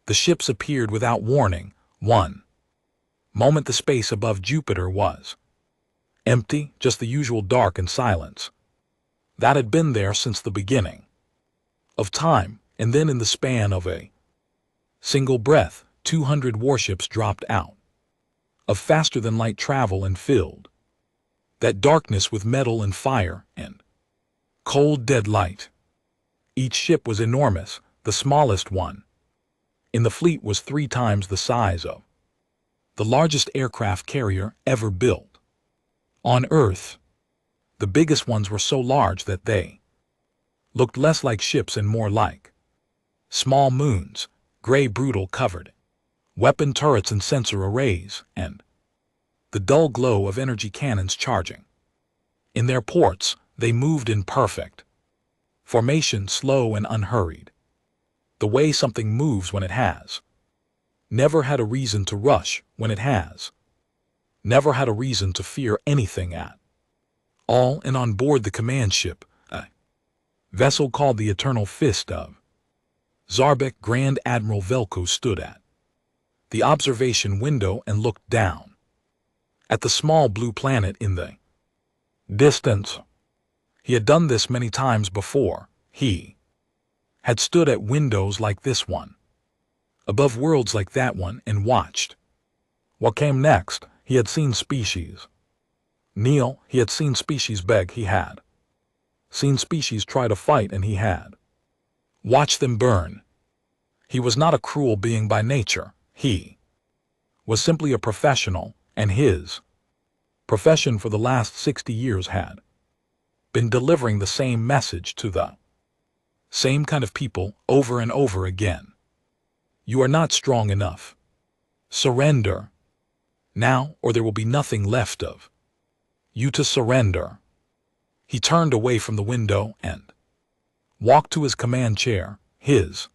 The ships appeared without warning. One moment the space above Jupiter was empty, just the usual dark and silence. That had been there since the beginning of time, and then in the span of a single breath, 200 warships dropped out of faster-than-light travel and filled that darkness with metal and fire and cold dead light. Each ship was enormous. The smallest one in the fleet was 3 times the size of the largest aircraft carrier ever built on Earth. The biggest ones were so large that they looked less like ships and more like small moons, gray brutal covered weapon turrets and sensor arrays, and the dull glow of energy cannons charging. In their ports, they moved in perfect formation, slow and unhurried. The way something moves when it has never had a reason to rush when it has never had a reason to fear anything at all. And on board the command ship, a vessel called the Eternal Fist of Zarbek, Grand Admiral Velko stood at the observation window and looked down at the small blue planet in the distance. He had done this many times before. He had stood at windows like this one, above worlds like that one, and watched what came next. He had seen species kneel, he had seen species beg, he had seen species try to fight, and he had watched them burn. He was not a cruel being by nature. He was simply a professional, and his profession for the last 60 years had been delivering the same message to the same kind of people over and over again. You are not strong enough. Surrender now, or there will be nothing left of you to surrender. He turned away from the window and walked to his command chair. His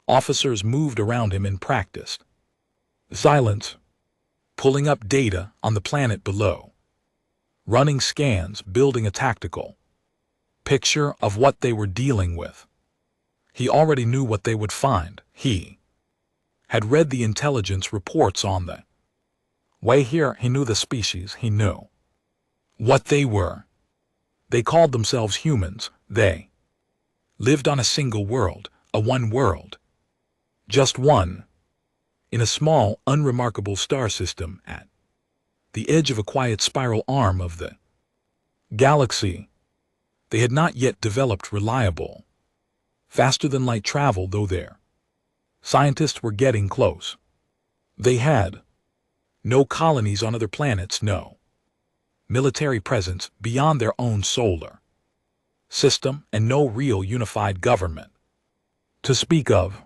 officers moved around him and practiced silence, pulling up data on the planet below, running scans, building a tactical picture of what they were dealing with. He already knew what they would find. He had read the intelligence reports on the way here. He knew the species. He knew what they were. They called themselves humans. They lived on a single world, a one world, just one, in a small, unremarkable star system at the edge of a quiet spiral arm of the galaxy. They had not yet developed reliable, faster-than-light travel, though their scientists were getting close. They had no colonies on other planets, no military presence beyond their own solar system, and no real unified government to speak of.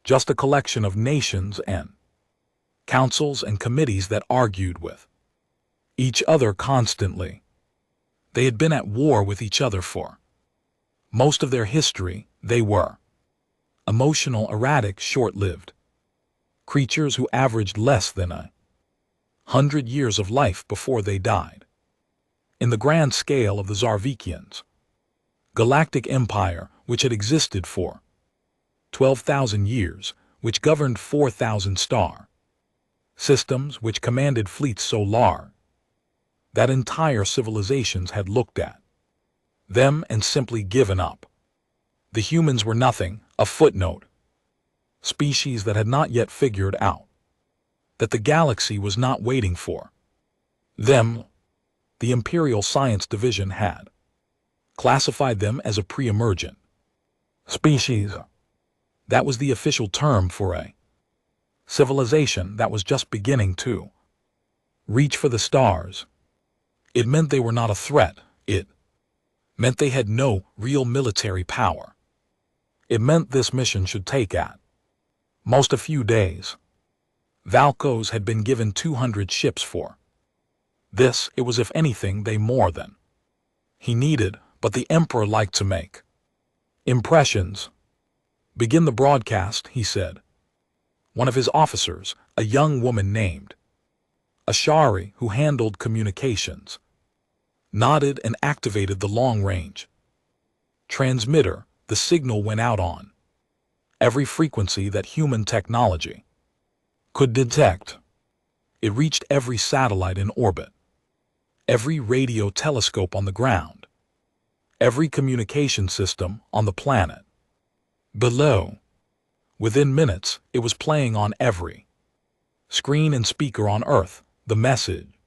Just a collection of nations and councils and committees that argued with each other constantly. They had been at war with each other for most of their history. They were emotional, erratic, short-lived creatures who averaged less than 100 years of life before they died. In the grand scale of the Zarvikians' galactic empire, which had existed for 12,000 years, which governed 4,000 star systems, which commanded fleets so large that entire civilizations had looked at them and simply given up. The humans were nothing, a footnote, species that had not yet figured out that the galaxy was not waiting for them. The Imperial Science Division had classified them as a pre-emergent species. That was the official term for a civilization that was just beginning to reach for the stars. It meant they were not a threat. It meant they had no real military power. It meant this mission should take at most a few days. Valkos had been given 200 ships for this. It was, if anything, they more than he needed, but the Emperor liked to make impressions. "Begin the broadcast," he said. One of his officers, a young woman named Ashari, who handled communications, nodded and activated the long-range transmitter. The signal went out on Every frequency that human technology could detect. It reached every satellite in orbit, every radio telescope on the ground, every communication system on the planet. Below, within minutes, it was playing on every screen and speaker on Earth. The message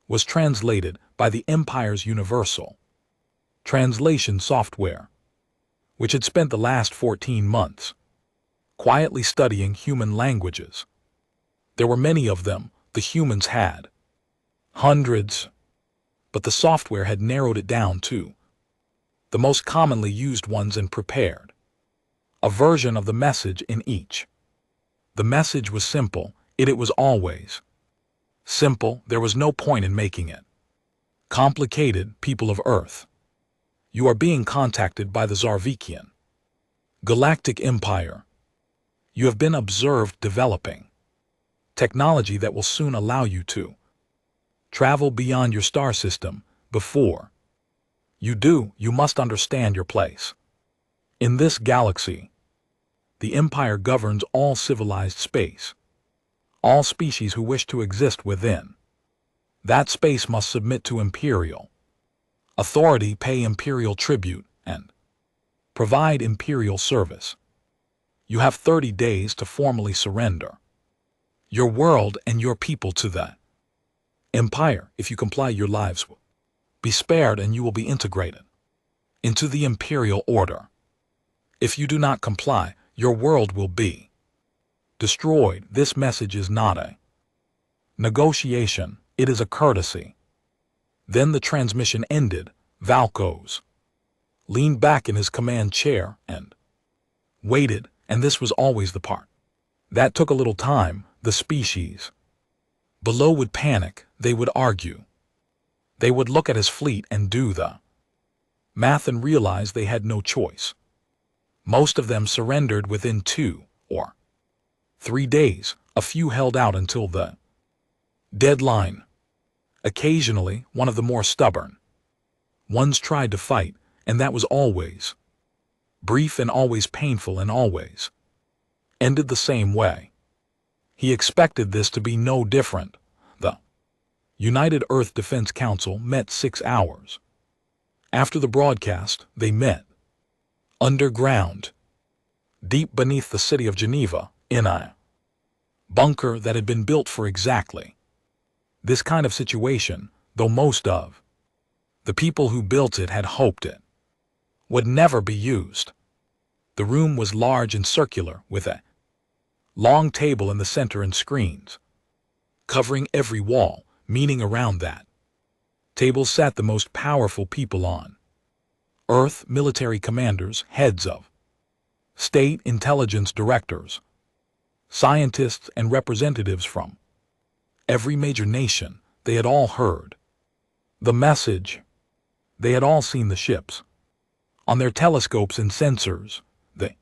was translated by the Empire's universal translation software, which had spent the last 14 months quietly studying human languages. There were many of them. The humans had hundreds, but the software had narrowed it down to the most commonly used ones and prepared a version of the message in each. The message was simple. It was always simple. There was no point in making it complicated. People of Earth, you are being contacted by the Zarvikian Galactic Empire. You have been observed developing technology that will soon allow you to travel beyond your star system. Before you do, you must understand your place in this galaxy. The Empire governs all civilized space. All species who wish to exist within that space must submit to imperial authority, pay imperial tribute, and provide imperial service. You have 30 days to formally surrender your world and your people to the Empire. If you comply, your lives will be spared and you will be integrated into the imperial order. If you do not comply, your world will be destroyed. This message is not a negotiation, it is a courtesy. Then the transmission ended. Valkos leaned back in his command chair and waited, and this was always the part that took a little time. The species below would panic. They would argue. They would look at his fleet and do the math and realize they had no choice. Most of them surrendered within 2 or 3 days. A few held out until the deadline. Occasionally, one of the more stubborn ones tried to fight, and that was always brief and always painful and always ended the same way. He expected this to be no different. The United Earth Defense Council met 6 hours. After the broadcast, they met underground, deep beneath the city of Geneva, in a bunker that had been built for exactly this kind of situation, though most of the people who built it had hoped it would never be used. The room was large and circular, with a long table in the center and screens covering every wall, meaning around that table sat the most powerful people on Earth: military commanders, heads of state, intelligence directors, scientists, and representatives from every major nation. They had all heard the message. They had all seen the ships on their telescopes and sensors. The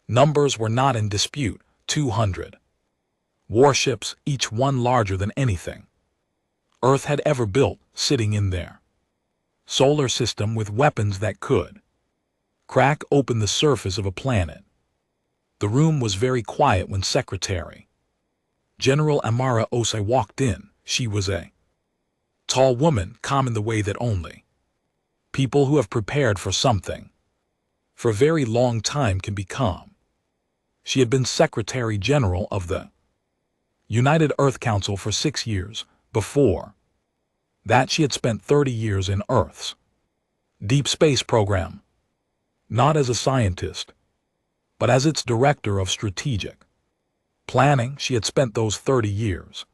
numbers were not in dispute. 200 warships, each one larger than anything Earth had ever built, sitting in their solar system with weapons that could crack open the surface of a planet. The room was very quiet when Secretary General Amara Osei walked in. She was a tall woman, calm in the way that only people who have prepared for something for a very long time can be calm. She had been Secretary General of the United Earth Council for 6 years. Before that, she had spent 30 years in Earth's deep space program, not as a scientist, but as its director of strategic planning. She had spent those 30 years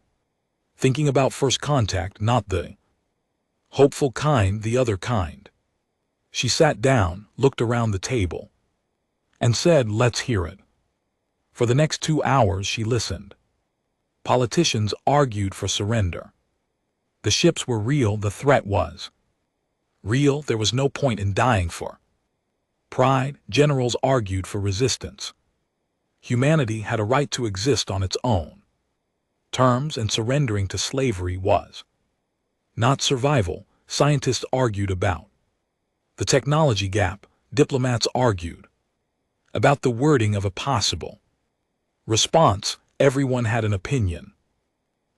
thinking about first contact, not the hopeful kind, the other kind. She sat down, looked around the table, and said, "Let's hear it." For the next 2 hours she listened. Politicians argued for surrender. The ships were real, the threat was real, there was no point in dying for pride. Generals argued for resistance. Humanity had a right to exist on its own terms, and surrendering to slavery was not survival. Scientists argued about the technology gap. Diplomats argued about the wording of a possible response. Everyone had an opinion.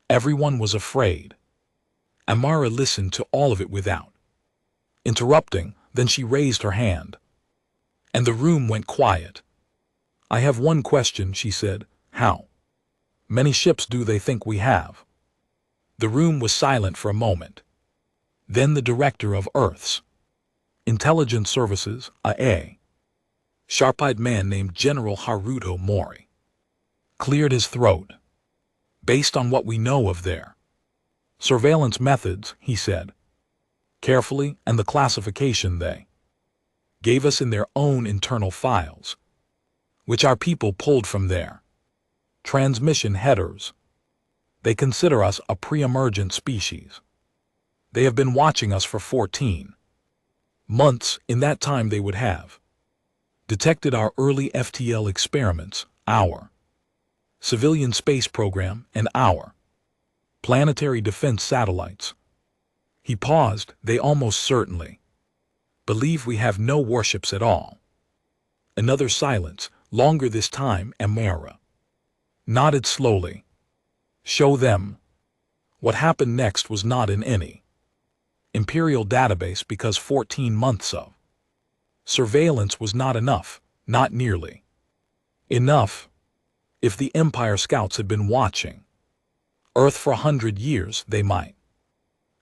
Everyone was afraid. Amara listened to all of it without interrupting, then she raised her hand. And the room went quiet. I have one question, she said. How many ships do they think we have? The room was silent for a moment. Then the director of Earth's Intelligence Services, a sharp-eyed man named General Haruto Mori, cleared his throat. Based on what we know of their surveillance methods, he said, carefully, and the classification they gave us in their own internal files, which our people pulled from their transmission headers, they consider us a pre-emergent species. They have been watching us for 14 months. In that time they would have detected our early FTL experiments, our civilian space program, and our planetary defense satellites. He paused. They almost certainly believe we have no warships at all. Another silence, longer this time. Amara nodded slowly. Show them. What happened next was not in any Imperial database because 14 months of surveillance was not enough, not nearly enough. If the Empire scouts had been watching Earth for 100 years, they might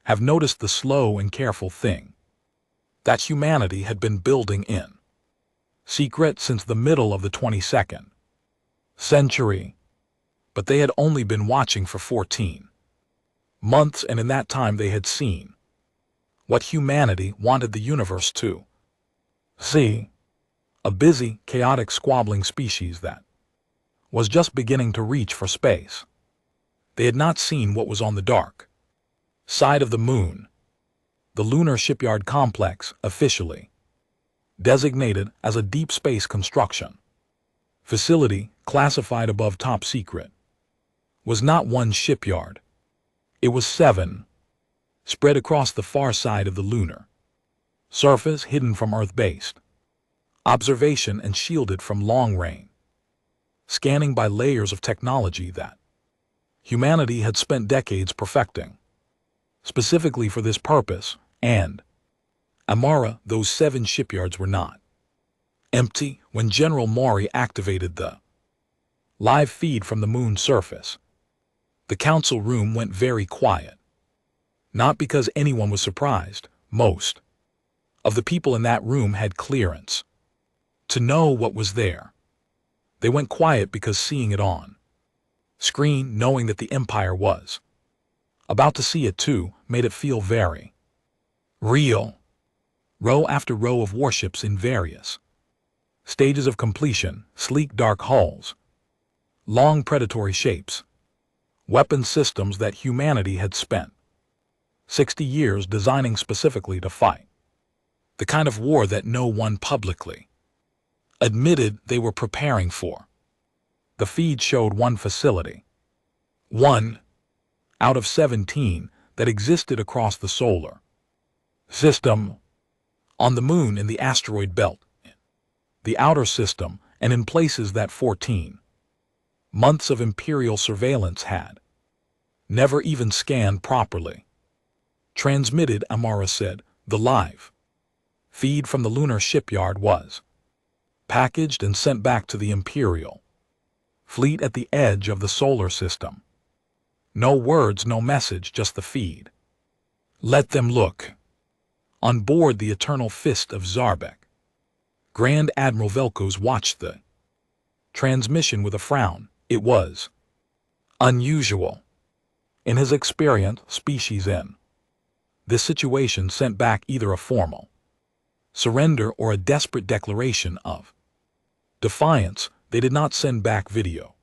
have noticed the slow and careful thing that humanity had been building in secret since the middle of the 22nd century. But they had only been watching for 14 months, and in that time they had seen what humanity wanted the universe to see: a busy, chaotic, squabbling species that was just beginning to reach for space. They had not seen what was on the dark side of the moon. The lunar shipyard complex, officially designated as a deep space construction facility classified above top secret, was not one shipyard. It was 7, spread across the far side of the lunar surface, hidden from Earth-based observation and shielded from long-range scanning by layers of technology that humanity had spent decades perfecting specifically for this purpose. And Amara, those 7 shipyards were not empty when General Mori activated the live feed from the moon's surface. The council room went very quiet. Not because anyone was surprised. Most of the people in that room had clearance to know what was there. They went quiet because seeing it on screen, knowing that the Empire was about to see it too, made it feel very real. Row after row of warships in various stages of completion, sleek dark hulls, long predatory shapes, weapon systems that humanity had spent 60 years designing specifically to fight the kind of war that no one publicly admitted they were preparing for. The feed showed one facility, 1 out of 17, that existed across the solar system, on the moon, in the asteroid belt, the outer system, and in places that 14 months of Imperial surveillance had never even scanned properly. Transmitted, Amara said. The live feed from the lunar shipyard was packaged and sent back to the Imperial fleet at the edge of the solar system. No words, no message, just the feed. Let them look. On board the Eternal Fist of Zarbek, Grand Admiral Velkos watched the transmission with a frown. It was unusual. In his experience, species in this situation sent back either a formal surrender or a desperate declaration of defiance. They did not send back video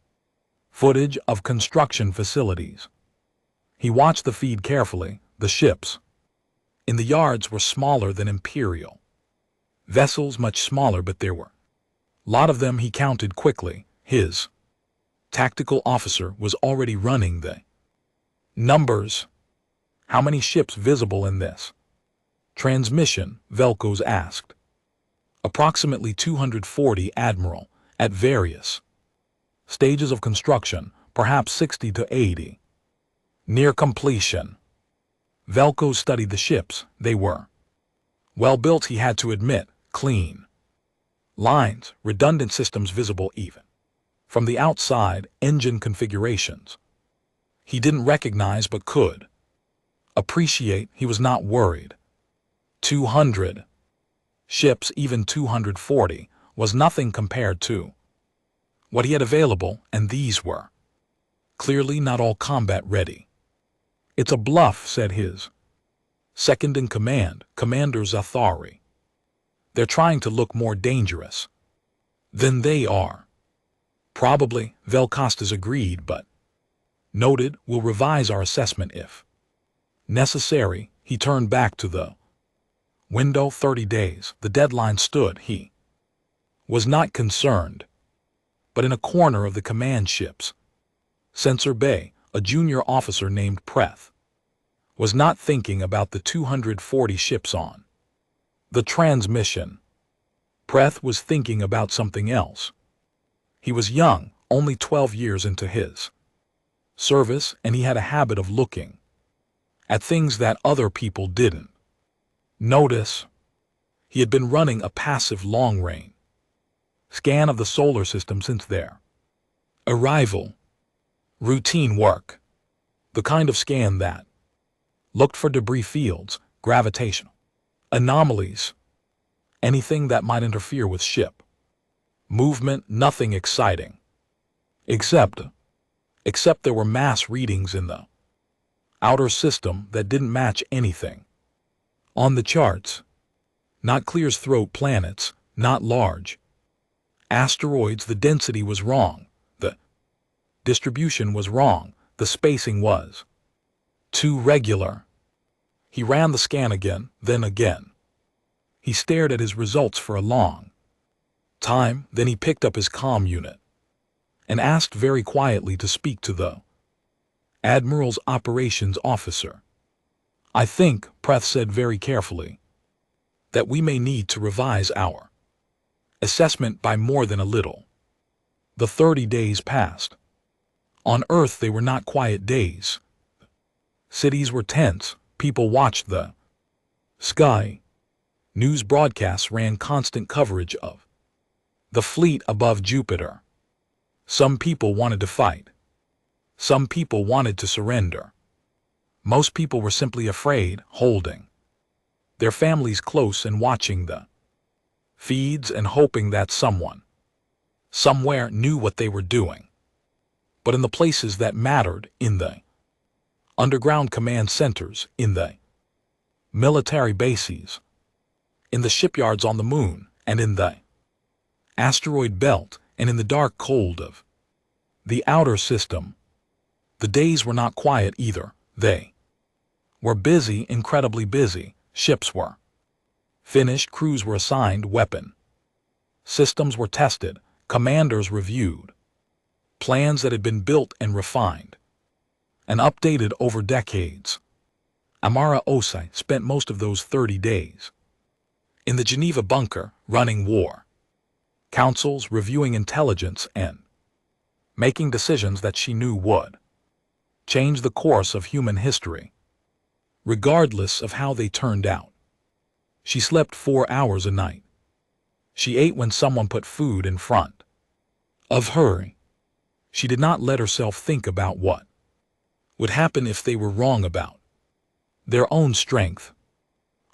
footage of construction facilities. He watched the feed carefully. The ships in the yards were smaller than Imperial vessels, much smaller, but there were a lot of them. He counted quickly. His tactical officer was already running the numbers. How many ships visible in this transmission? Velkos asked. Approximately 240, Admiral, at various stages of construction, perhaps 60 to 80. Near completion. Velko studied the ships. They were well built, he had to admit, clean lines, redundant systems visible even from the outside, engine configurations he didn't recognize but could appreciate. He was not worried. 200 ships, even 240, was nothing compared to what he had available, and these were clearly not all combat ready. It's a bluff, said his second-in-command, Commander Zathari. They're trying to look more dangerous than they are. Probably, Velkostas agreed, but noted, we'll revise our assessment if necessary. He turned back to the window. 30 days, the deadline stood. He was not concerned. But in a corner of the command ship's sensor bay, a junior officer named Preth was not thinking about the 240 ships on the transmission. Preth was thinking about something else. He was young, only 12 years into his service, and he had a habit of looking at things that other people didn't notice. He had been running a passive long-range scan of the solar system since their arrival. Routine work. The kind of scan that looked for debris fields, gravitational anomalies, anything that might interfere with ship movement. Nothing exciting. Except there were mass readings in the outer system that didn't match anything on the charts. Not Clear's throat planets, not large asteroids. The density was wrong. The distribution was wrong. The spacing was too regular. He ran the scan again, then again. He stared at his results for a long time, then he picked up his comm unit and asked very quietly to speak to the Admiral's operations officer. I think, Preth said very carefully, that we may need to revise our assessment by more than a little. The 30 days passed. On Earth they were not quiet days. Cities were tense, people watched the sky. News broadcasts ran constant coverage of the fleet above Jupiter. Some people wanted to fight. Some people wanted to surrender. Most people were simply afraid, holding their families close and watching the feeds and hoping that someone, somewhere, knew what they were doing. But in the places that mattered, in the underground command centers, in the military bases, in the shipyards on the moon, and in the asteroid belt, and in the dark cold of the outer system, the days were not quiet either. They were busy, incredibly busy. Ships were finished, crews were assigned, weapon systems were tested, commanders reviewed plans that had been built and refined and updated over decades. Amara Osai spent most of those 30 days in the Geneva bunker, running war councils, reviewing intelligence, and making decisions that she knew would change the course of human history, regardless of how they turned out. She slept 4 hours a night. She ate when someone put food in front of her. She did not let herself think about what would happen if they were wrong about their own strength.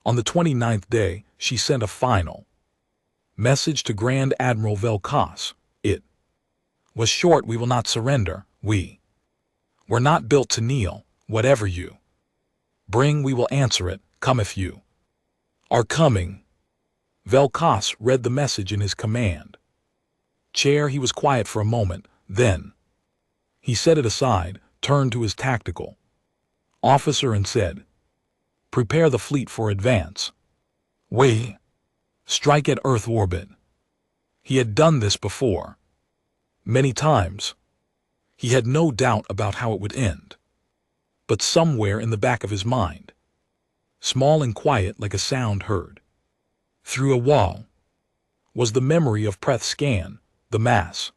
On the 29th day, she sent a final message to Grand Admiral Velkos. It was short: we will not surrender. We were not built to kneel. Whatever you bring, we will answer it. Come if you are coming. Velkos read the message in his command chair. He was quiet for a moment, then he set it aside, turned to his tactical officer and said, "Prepare the fleet for advance. We strike at Earth orbit." He had done this before, many times. He had no doubt about how it would end. But somewhere in the back of his mind, small and quiet like a sound heard through a wall, was the memory of Preth scan, the mass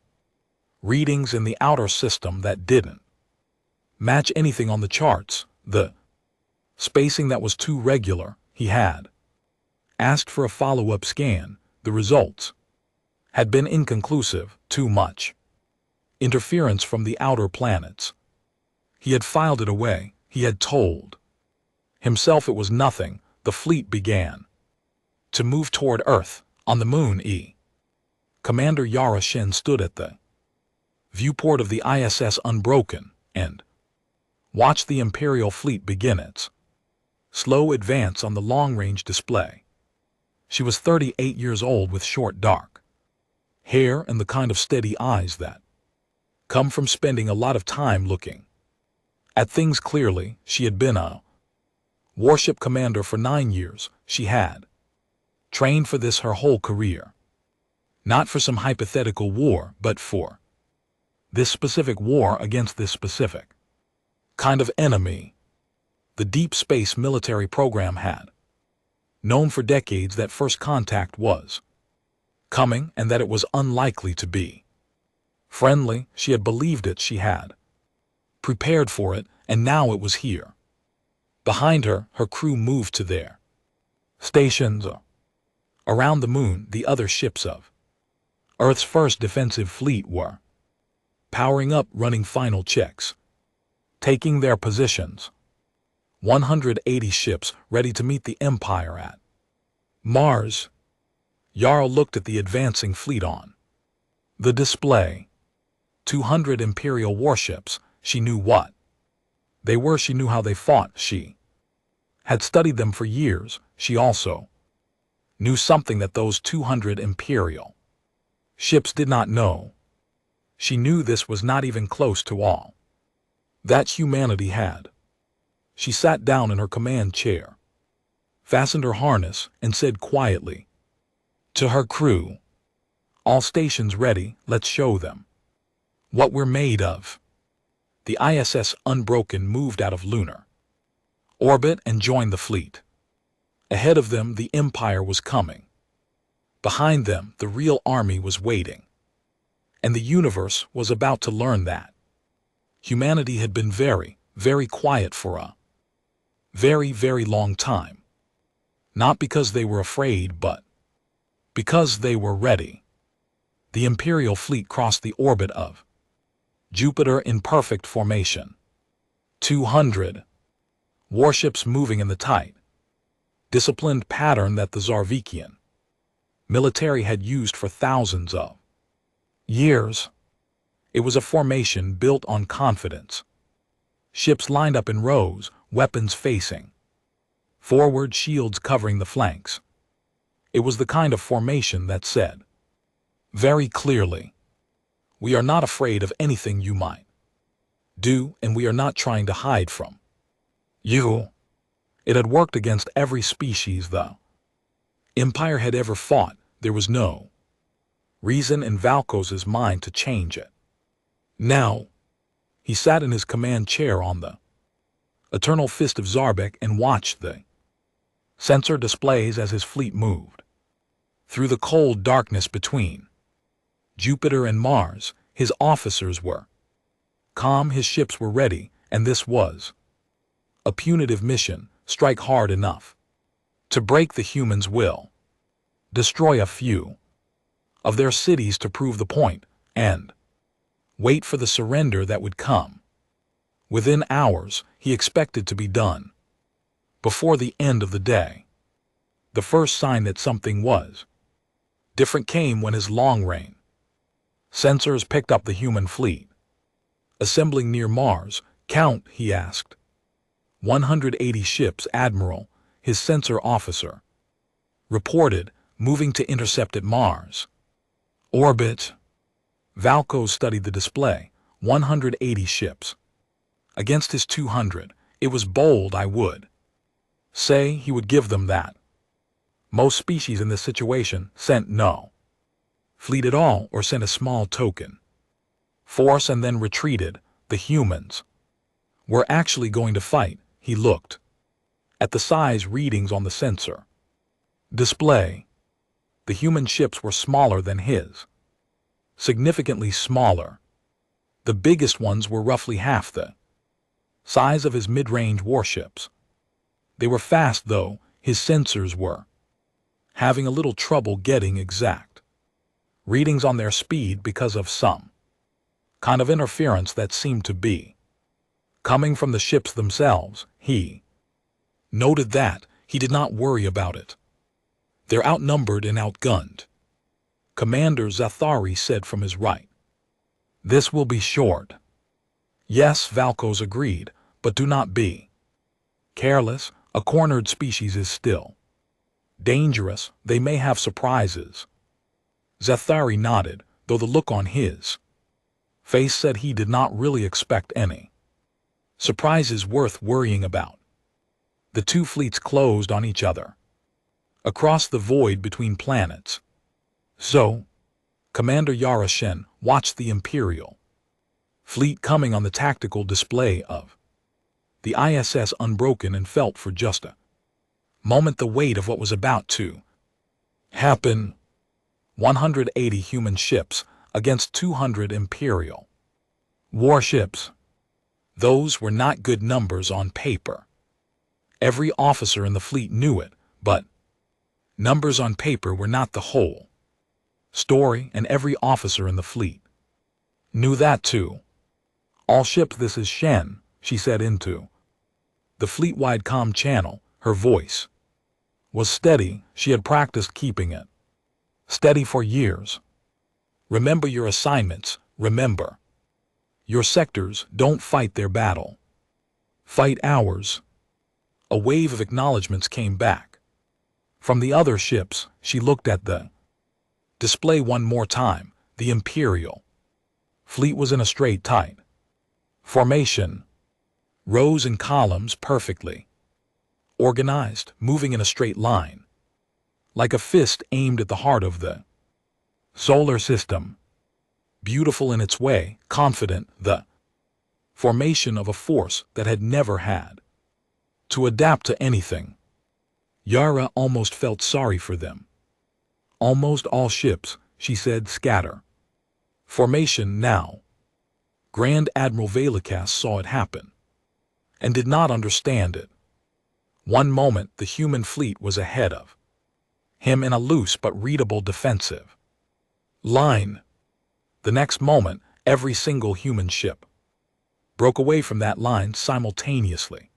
readings in the outer system that didn't match anything on the charts, the spacing that was too regular. He had asked for a follow-up scan. The results had been inconclusive, too much interference from the outer planets. He had filed it away. He had told himself it was nothing. The fleet began to move toward Earth. On the moon, Commander Yara Shen stood at the viewport of the ISS Unbroken and watched the Imperial fleet begin its slow advance on the long-range display. She was 38 years old with short dark hair and the kind of steady eyes that come from spending a lot of time looking at things clearly. She had been a warship commander for 9 years. She had trained for this her whole career. Not for some hypothetical war, but for this specific war against this specific kind of enemy. The deep space military program had known for decades that first contact was coming and that it was unlikely to be friendly. She had believed it. She had prepared for it, and now it was here. Behind her, her crew moved to their stations around the moon. The other ships of Earth's first defensive fleet were powering up, running final checks, taking their positions. 180 ships ready to meet the Empire at Mars. Jarl looked at the advancing fleet on the display. 200 Imperial warships. She knew what they were. She knew how they fought. She had studied them for years. She also knew something that those 200 Imperial ships did not know. She knew this was not even close to all that humanity had. She sat down in her command chair, fastened her harness, and said quietly to her crew, "All stations ready, let's show them what we're made of." The ISS Unbroken moved out of lunar orbit and joined the fleet. Ahead of them, the Empire was coming. Behind them, the real army was waiting. And the universe was about to learn that humanity had been very, very quiet for a very, very long time. Not because they were afraid, but because they were ready. The Imperial fleet crossed the orbit of Jupiter in perfect formation. 200 warships moving in the tight, disciplined pattern that the Zarvikian military had used for thousands of years. It was a formation built on confidence. Ships lined up in rows, weapons facing forward, shields covering the flanks. It was the kind of formation that said very clearly, "We are not afraid of anything you might do, and we are not trying to hide from you." It had worked against every species the Empire had ever fought. There was no reason in Valkos's mind to change it. Now, he sat in his command chair on the eternal fist of Zarbek and watched the sensor displays as his fleet moved through the cold darkness between Jupiter and Mars. His officers were calm, his ships were ready, and this was a punitive mission. Strike hard enough to break the humans' will, destroy a few of their cities to prove the point, and wait for the surrender that would come. Within hours, he expected to be done. Before the end of the day, the first sign that something was different came when his long-range sensors picked up the human fleet assembling near Mars. "Count," he asked. 180 ships, Admiral, his sensor officer, reported, moving to intercept at Mars orbit. Valkos studied the display. 180 ships against his 200. It was bold, I would say. He would give them that. Most species in this situation sent no fleet at all, or sent a small token force and then retreated. The humans were actually going to fight. He looked at the size readings on the sensor display. The human ships were smaller than his. Significantly smaller. The biggest ones were roughly half the size of his mid-range warships. They were fast, though his sensors were having a little trouble getting exact readings on their speed because of some kind of interference that seemed to be coming from the ships themselves. He noted that. He did not worry about it. They're outnumbered and outgunned, Commander Zathari said from his right. This will be short. Yes, Valkos agreed, but do not be careless. A cornered species is still dangerous. They may have surprises. Zathari nodded, though the look on his face said he did not really expect any surprises worth worrying about. The two fleets closed on each other across the void between planets. So, Commander Yarashen watched the Imperial fleet coming on the tactical display of the ISS unbroken and felt for just a moment the weight of what was about to happen. 180 human ships against 200 Imperial warships. Those were not good numbers on paper. Every officer in the fleet knew it, but numbers on paper were not the whole story, and every officer in the fleet knew that too. All ships, this is Shen, she said into the fleet-wide comm channel. Her voice was steady. She had practiced keeping it steady for years. Remember your assignments. Remember your sectors. Don't fight their battle. Fight ours. A wave of acknowledgments came back from the other ships. She looked at the display one more time. The Imperial fleet was in a straight, tight formation, rows and columns perfectly organized, moving in a straight line, like a fist aimed at the heart of the solar system. Beautiful in its way, confident, the formation of a force that had never had to adapt to anything. Yara almost felt sorry for them. Almost all ships, she said, scatter formation now. Grand Admiral Velikas saw it happen and did not understand it. One moment the human fleet was ahead of him in a loose but readable defensive line. The next moment, every single human ship broke away from that line simultaneously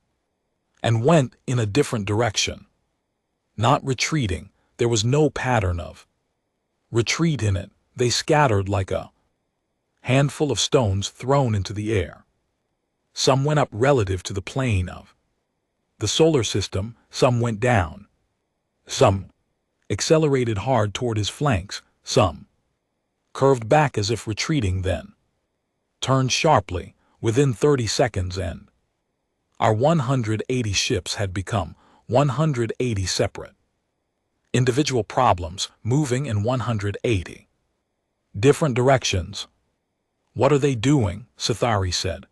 and went in a different direction. Not retreating, there was no pattern of retreat in it. They scattered like a handful of stones thrown into the air. Some went up relative to the plane of the solar system, some went down. Some accelerated hard toward his flanks, some curved back as if retreating, then turned sharply within 30 seconds, and our 180 ships had become 180 separate individual problems moving in 180 different directions. What are they doing? Zathari said.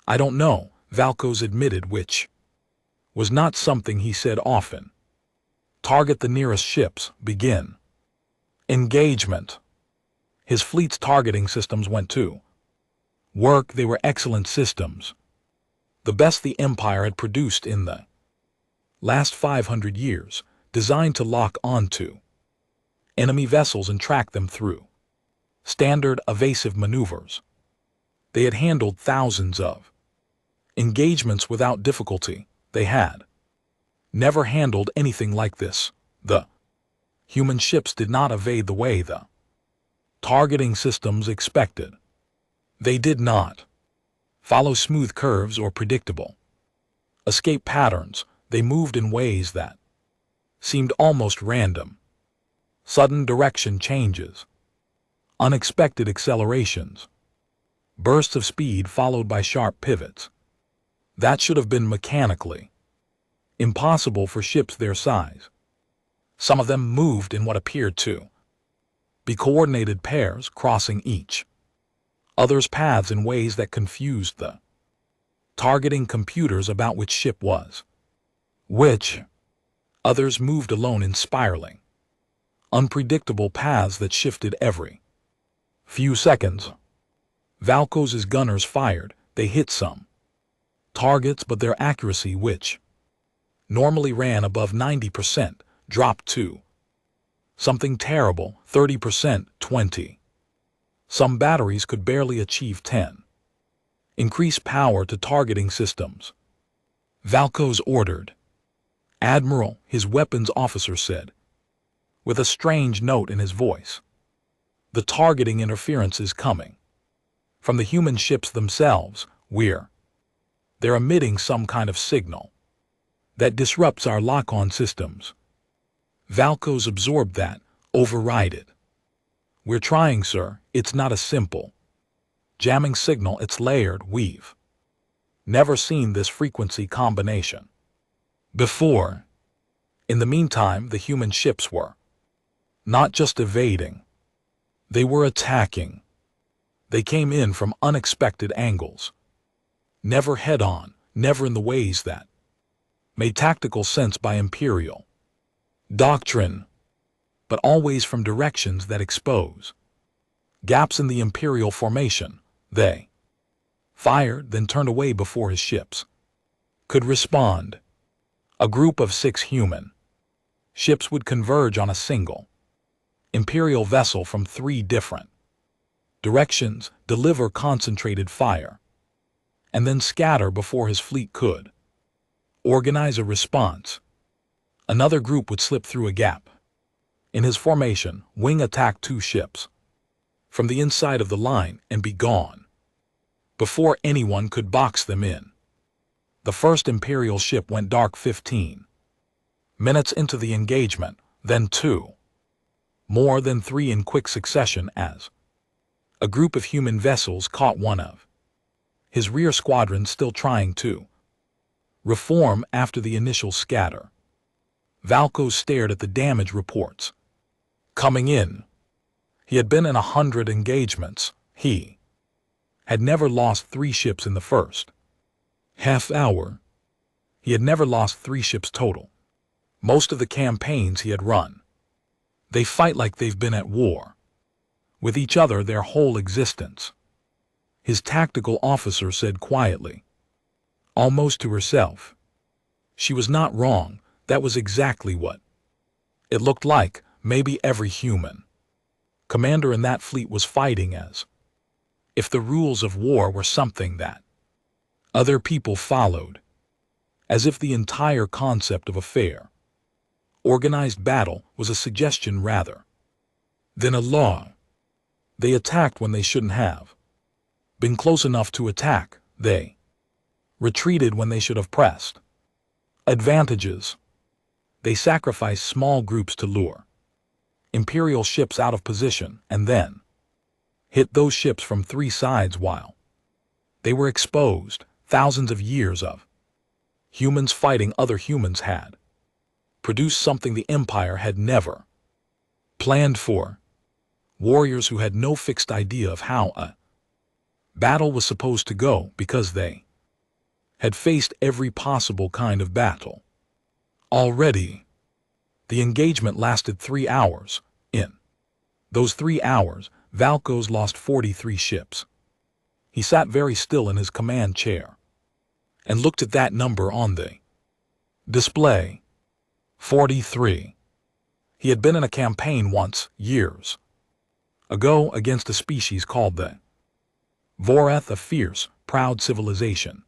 I don't know, Valkos admitted, which was not something he said often. Target the nearest ships. Begin engagement. His fleet's targeting systems went to work. They were excellent systems, the best the Empire had produced in the last 500 years, designed to lock onto enemy vessels and track them through standard evasive maneuvers. They had handled thousands of engagements without difficulty. They had never handled anything like this. The human ships did not evade the way the targeting systems expected. They did not follow smooth curves or predictable escape patterns. They moved in ways that seemed almost random. Sudden direction changes, unexpected accelerations, bursts of speed followed by sharp pivots. That should have been mechanically impossible for ships their size. Some of them moved in what appeared to be coordinated pairs, crossing each other's paths in ways that confused the targeting computers about which ship was which. Others moved alone in spiraling, unpredictable paths that shifted every few seconds. Valkos's gunners fired. They hit some targets, but their accuracy, which normally ran above 90%, dropped to something terrible, 30%, 20. Some batteries could barely achieve 10. Increase power to targeting systems. Valkos ordered. Admiral, his weapons officer said, with a strange note in his voice. The targeting interference is coming from the human ships themselves. They're emitting some kind of signal that disrupts our lock-on systems. Valkos absorbed that, override it. We're trying, sir. It's not a simple jamming signal, it's layered. We've never seen this frequency combination before. In the meantime, the human ships were not just evading, they were attacking. They came in from unexpected angles. Never head-on, never in the ways that made tactical sense by Imperial doctrine, but always from directions that expose gaps in the Imperial formation. They fired, then turned away before his ships could respond. A group of 6 human ships would converge on a single Imperial vessel from 3 different directions, deliver concentrated fire, and then scatter before his fleet could organize a response. Another group would slip through a gap in his formation, wing attack 2 ships from the inside of the line, and be gone before anyone could box them in. The first Imperial ship went dark 15 minutes into the engagement, then 2 more, then 3 in quick succession as a group of human vessels caught one of his rear squadron still trying to reform after the initial scatter. Valkos stared at the damage reports coming in. He had been in 100 engagements. He had never lost 3 ships in the first half hour. He had never lost 3 ships total. Most of the campaigns he had run, they fight like they've been at war with each other their whole existence. His tactical officer said quietly, almost to herself. She was not wrong. That was exactly what it looked like. Maybe every human commander in that fleet was fighting as if the rules of war were something that other people followed, as if the entire concept of a fair, organized battle was a suggestion rather than a law. They attacked when they shouldn't have been close enough to attack. They retreated when they should have pressed advantages. They sacrificed small groups to lure Imperial ships out of position and then hit those ships from 3 sides while they were exposed. Thousands of years of humans fighting other humans had produced something the Empire had never planned for. Warriors who had no fixed idea of how a battle was supposed to go because they had faced every possible kind of battle already. The engagement lasted 3 hours. In those 3 hours, Valkos lost 43 ships. He sat very still in his command chair and looked at that number on the display. 43. He had been in a campaign once, years ago, against a species called the Voreth, a fierce, proud civilization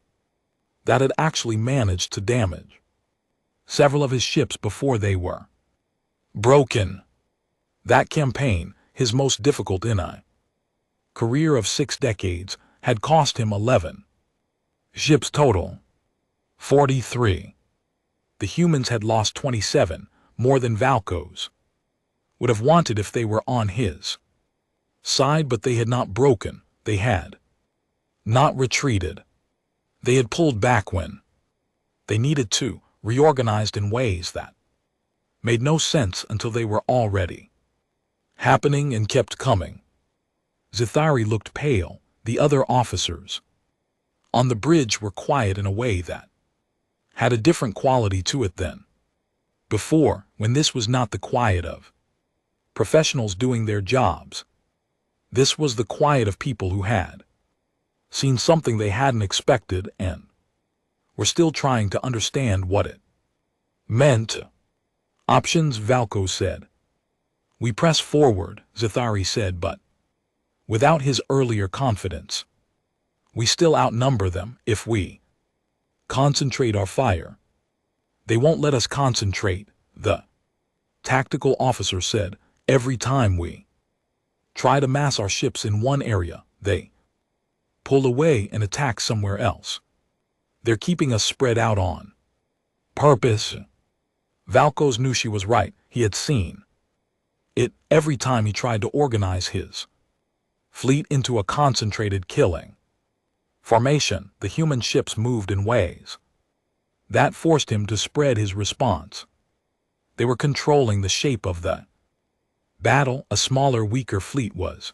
that had actually managed to damage several of his ships before they were broken. That campaign, his most difficult in a career of 6 decades, had cost him 11 ships total. 43. The humans had lost 27, more than Valkos would have wanted if they were on his side, but they had not broken. They had not retreated. They had pulled back when they needed to, reorganized in ways that made no sense until they were already happening and kept coming. Zithari looked pale. The other officers on the bridge were quiet in a way that had a different quality to it than before, when this was not the quiet of professionals doing their jobs. This was the quiet of people who had seen something they hadn't expected and were still trying to understand what it meant. Options, Valko said. We press forward, Zathari said, but without his earlier confidence. We still outnumber them if we concentrate our fire. They won't let us concentrate, the tactical officer said. Every time we try to mass our ships in one area, they pull away and attack somewhere else. They're keeping us spread out on purpose. Valkos knew she was right. He had seen it every time he tried to organize his fleet into a concentrated killing formation. The human ships moved in ways that forced him to spread his response. They were controlling the shape of the battle. A smaller, weaker fleet was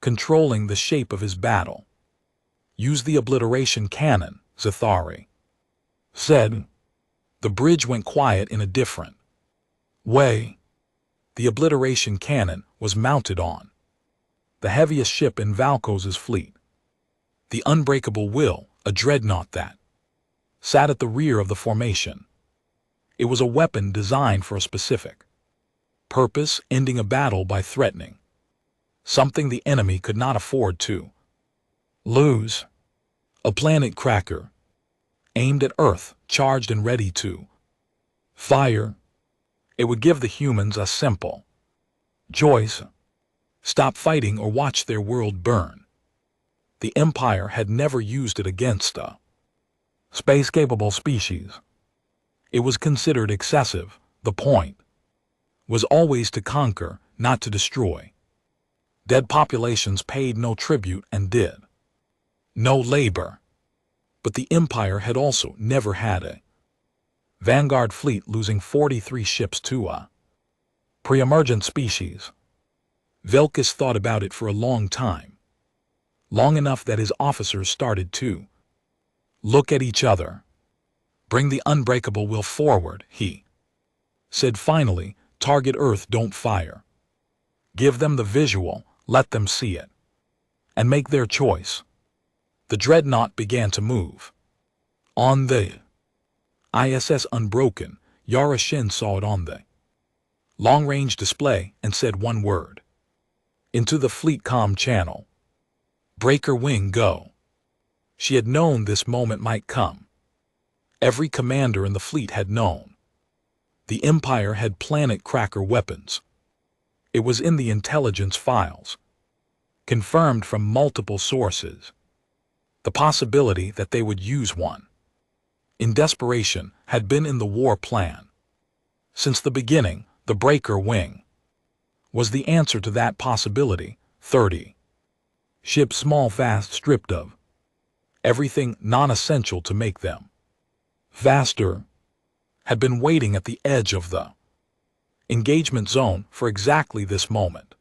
controlling the shape of his battle. Use the obliteration cannon, Zathari said. The bridge went quiet in a different way. The obliteration cannon was mounted on the heaviest ship in Valkos's fleet, the Unbreakable Will, a dreadnought that sat at the rear of the formation. It was a weapon designed for a specific purpose, ending a battle by threatening something the enemy could not afford to lose. A planet cracker, aimed at Earth, charged and ready to fire. It would give the humans a simple choice: stop fighting or watch their world burn. The Empire had never used it against a space-capable species. It was considered excessive. The point was always to conquer, not to destroy. Dead populations paid no tribute and did no labor. But the Empire had also never had a vanguard fleet, losing 43 ships to a pre-emergent species. Velkis thought about it for a long time, long enough that his officers started to look at each other. Bring the Unbreakable Will forward, he said finally. Target Earth, don't fire. Give them the visual, let them see it, and make their choice. The dreadnought began to move. On the ISS Unbroken, Yara Shin saw it on the long-range display and said one word. Into the fleet comm channel. Breaker wing, go. She had known this moment might come. Every commander in the fleet had known. The Empire had planet cracker weapons. It was in the intelligence files, confirmed from multiple sources. The possibility that they would use one in desperation had been in the war plan. Since the beginning, the Breaker wing was the answer to that possibility. 30 ships, small, fast, stripped of everything non-essential to make them faster, had been waiting at the edge of the engagement zone for exactly this moment.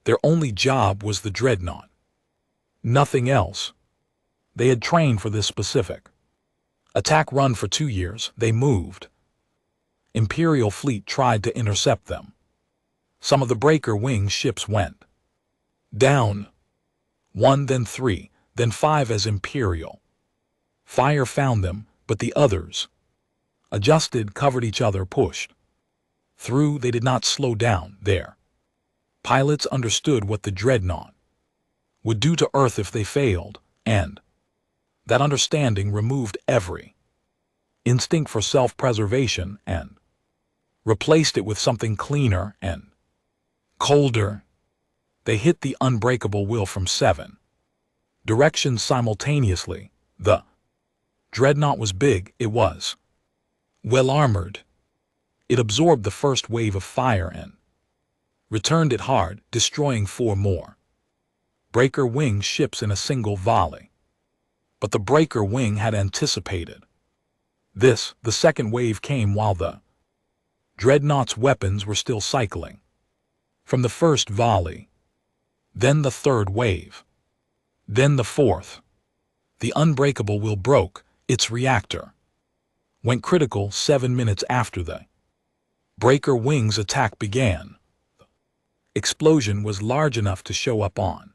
Their only job was the dreadnought. Nothing else. They had trained for this specific attack run for 2 years. They moved. Imperial fleet tried to intercept them. Some of the Breaker wing ships went down. 1, then 3, then 5 as Imperial fire found them, but the others adjusted, covered each other, pushed through. They did not slow down. Their pilots understood what the dreadnought would do to Earth if they failed, and that understanding removed every instinct for self-preservation and replaced it with something cleaner and colder. They hit the Unbreakable Will from 7 directions simultaneously. The dreadnought was big. It was well armored. It absorbed the first wave of fire and returned it hard, destroying 4 more Breaker wing ships in a single volley. But the Breaker wing had anticipated this. The second wave came while the dreadnought's weapons were still cycling from the first volley. Then the third wave. Then the fourth. The Unbreakable Will broke. Its reactor went critical 7 minutes after the Breaker wing's attack began. explosion was large enough to show up on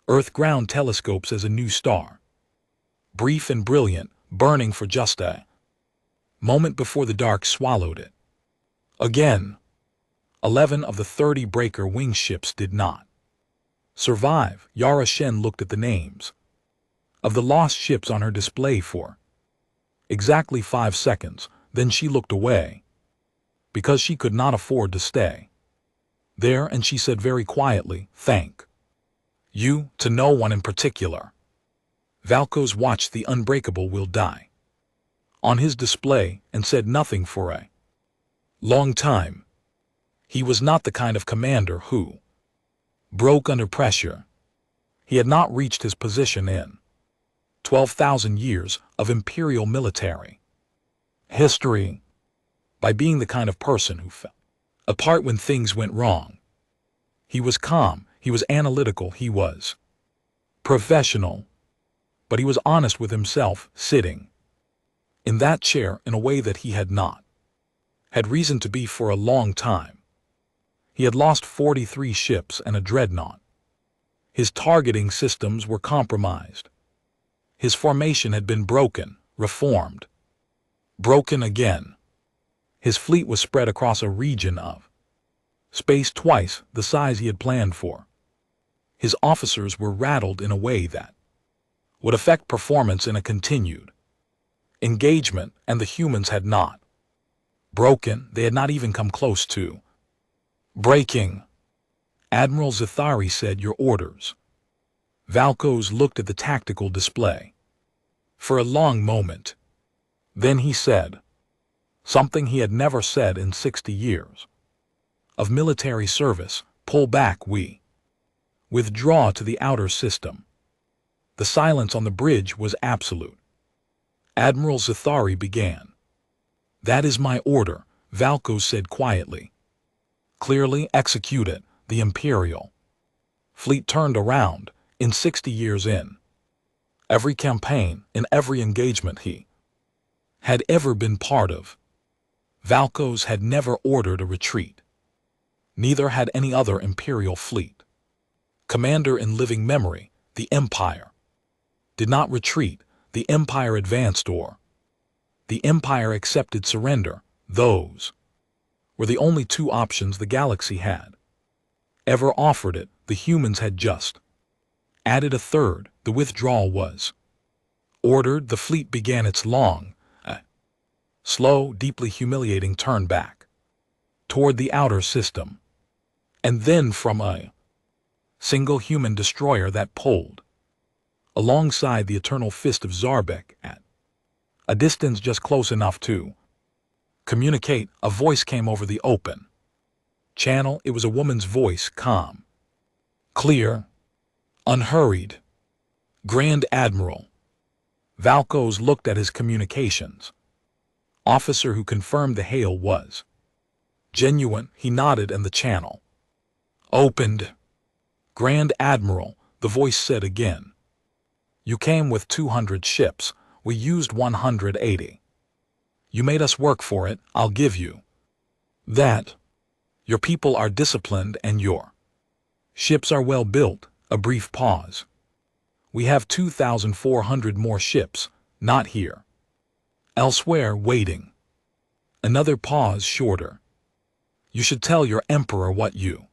Earth-ground telescopes as a new star. Brief and brilliant, burning for just a moment before the dark swallowed it. Again, 11 of the 30 breaker wing ships did not survive. Yara Shen looked at the names of the lost ships on her display for exactly 5 seconds, then she looked away, because she could not afford to stay there, and she said very quietly, "Thank you to no one in particular." Valkos watched the unbreakable will die on his display and said nothing for a long time. He was not the kind of commander who broke under pressure. He had not reached his position in 12,000 years of imperial military history by being the kind of person who fell apart when things went wrong. He was calm, he was analytical, he was professional, but he was honest with himself, sitting in that chair in a way that he had not had reason to be for a long time. He had lost 43 ships and a dreadnought. His targeting systems were compromised. His formation had been broken, reformed, broken again. His fleet was spread across a region of space twice the size he had planned for. His officers were rattled in a way that would affect performance in a continued engagement, and the humans had not broken. They had not even come close to breaking. Admiral Zathari said, "Your orders." Valkos looked at the tactical display for a long moment. Then he said something he had never said in 60 years of military service: "Pull back, we withdraw to the outer system." The silence on the bridge was absolute. Admiral Zathari began. "That is my order," Valkos said quietly. "Clearly execute it." The Imperial fleet turned around. In 60 years, in every campaign, in every engagement he had ever been part of, Valkos had never ordered a retreat. Neither had any other Imperial fleet commander in living memory. The Empire did not retreat. The Empire advanced, or the Empire accepted surrender. Those were the only two options the galaxy had ever offered it. The humans had just added a third. The withdrawal was ordered. The fleet began its long, slow, deeply humiliating turn back toward the outer system. And then from a single human destroyer that pulled alongside the eternal fist of Zarbek at a distance just close enough to communicate, a voice came over the open channel. It was a woman's voice, calm, clear, unhurried. "Grand Admiral." Valkos looked at his communications officer, who confirmed the hail was genuine. He nodded and the channel opened. "Grand Admiral," the voice said again. "You came with 200 ships. We used 180. You made us work for it. I'll give you that. Your people are disciplined and your ships are well built." A brief pause. "We have 2,400 more ships, not here. Elsewhere, waiting." Another pause, shorter. "You should tell your emperor what you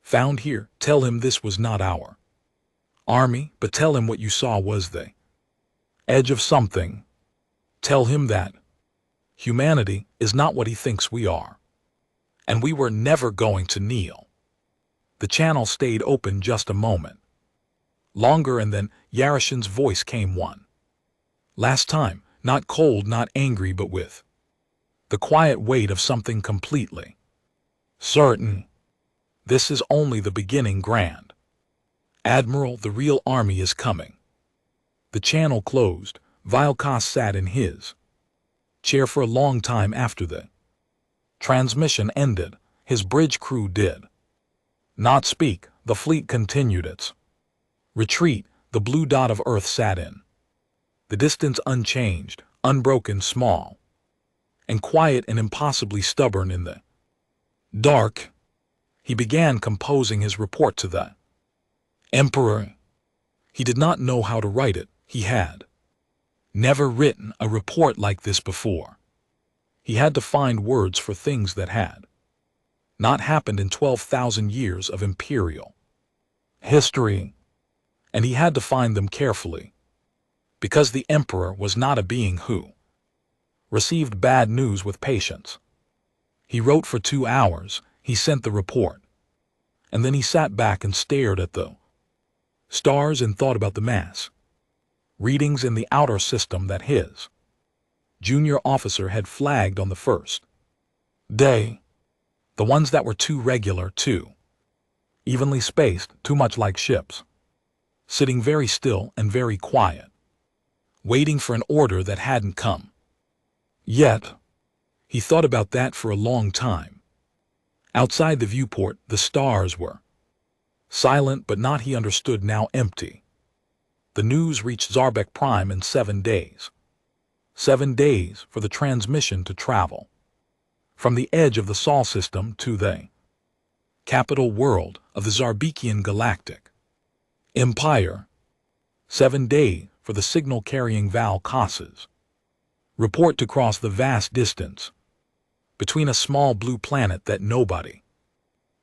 found here. Tell him this was not our army, but tell him what you saw was the edge of something. Tell him that humanity is not what he thinks we are, and we were never going to kneel." The channel stayed open just a moment longer, and then Yarashin's voice came one last time, not cold, not angry, but with the quiet weight of something completely certain. "This is only the beginning, Grand Admiral. The real army is coming." The channel closed. Valkos sat in his chair for a long time after the transmission ended. His bridge crew did not speak. The fleet continued its retreat. The blue dot of Earth sat in the distance, unchanged, unbroken, small, and quiet, and impossibly stubborn in the dark. He began composing his report to the Emperor. He did not know how to write it. He had never written a report like this before. He had to find words for things that had not happened in 12,000 years of imperial history, and he had to find them carefully, because the emperor was not a being who received bad news with patience. He wrote for 2 hours, he sent the report, and then he sat back and stared at the stars and thought about the mass readings in the outer system that his junior officer had flagged on the first day. The ones that were too regular, too evenly spaced, too much like ships, sitting very still and very quiet, waiting for an order that hadn't come yet. He thought about that for a long time. Outside the viewport, the stars were silent, but not, he understood now, empty. The news reached Zarbek Prime in 7 days. 7 days for the transmission to travel from the edge of the Sol system to the capital world of the Zarbekian Galactic Empire. 7 days for the signal-carrying Val Kassa's report to cross the vast distance between a small blue planet that nobody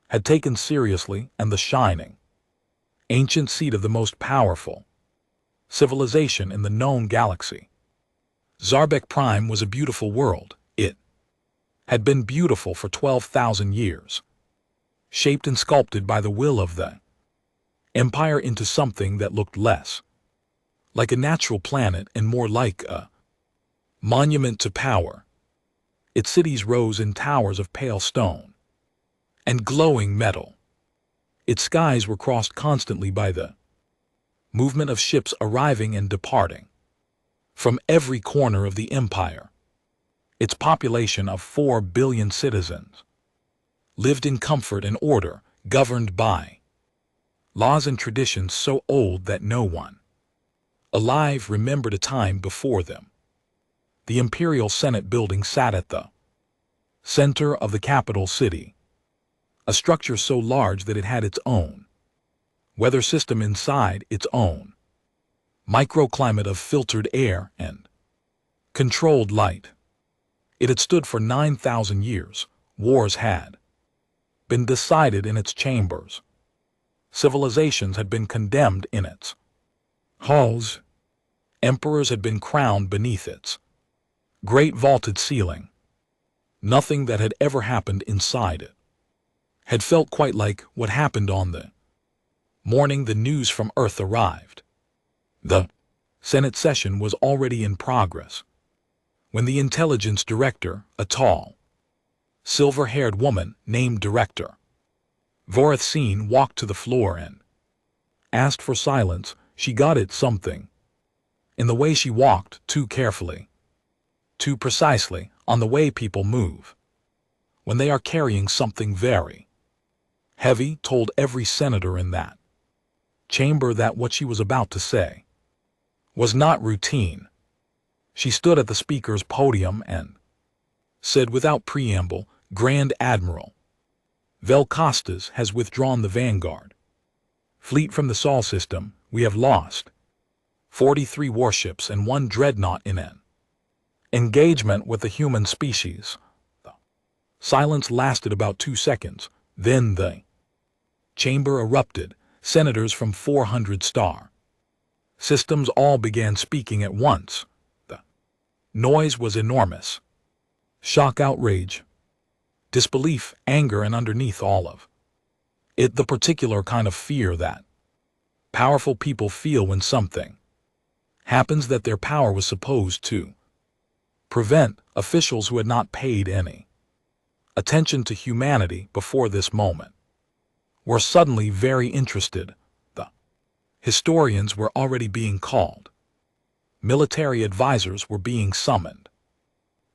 had taken seriously and the shining, ancient seat of the most powerful civilization in the known galaxy. Zarbek Prime was a beautiful world. It had been beautiful for 12,000 years, shaped and sculpted by the will of the Empire into something that looked less like a natural planet and more like a monument to power. Its cities rose in towers of pale stone and glowing metal. Its skies were crossed constantly by the movement of ships arriving and departing from every corner of the empire. Its population of 4 billion citizens lived in comfort and order, governed by laws and traditions so old that no one alive remembered a time before them. The Imperial Senate building sat at the center of the capital city, a structure so large that it had its own weather system inside, its own microclimate of filtered air and controlled light. It had stood for 9,000 years. Wars had been decided in its chambers. Civilizations had been condemned in its halls. Emperors had been crowned beneath its great vaulted ceiling. Nothing that had ever happened inside it had felt quite like what happened on the morning the news from Earth arrived. The Senate session was already in progress when the intelligence director, a tall, silver-haired woman named Director Vorithsine, walked to the floor and asked for silence. She got it, something in the way she walked, too carefully, too precisely, on the way people move when they are carrying something very heavy, told every senator in that chamber that what she was about to say was not routine. She stood at the speaker's podium and said without preamble, "Grand Admiral, Vel Costas has withdrawn the Vanguard fleet from the Sol system. We have lost 43 warships and 1 dreadnought in an engagement with the human species." The silence lasted about 2 seconds. Then the chamber erupted. Senators from 400 star systems all began speaking at once. The noise was enormous. Shock, outrage, disbelief, anger, and underneath all of it, the particular kind of fear that powerful people feel when something happens that their power was supposed to prevent. Officials who had not paid any attention to humanity before this moment were suddenly very interested. The historians were already being called. Military advisors were being summoned.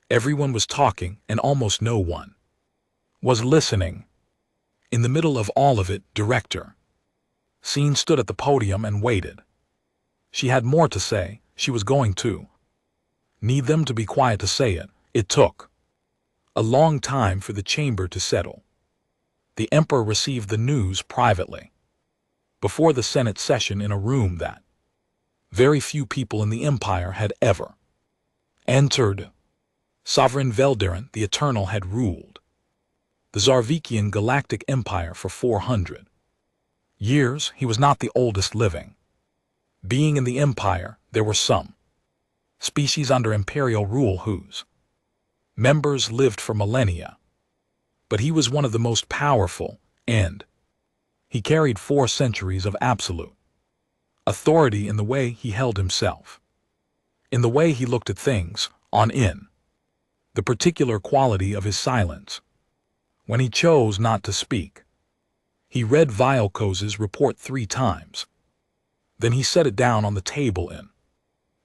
Everyone was talking, and almost no one was listening. In the middle of all of it, Director Scene stood at the podium and waited. She had more to say. She was going to need them to be quiet to say it. It took a long time for the chamber to settle. The emperor received the news privately, before the Senate session, in a room that very few people in the empire had ever entered. Sovereign Veldarin the Eternal had ruled the Zarvikian Galactic Empire for 400 years. He was not the oldest living being in the empire. There were some species under imperial rule whose members lived for millennia, but he was one of the most powerful, and he carried 4 centuries of absolute authority in the way he held himself, in the way he looked at things, in the particular quality of his silence. When he chose not to speak, he read Vilkoz's report 3 times. Then he set it down on the table in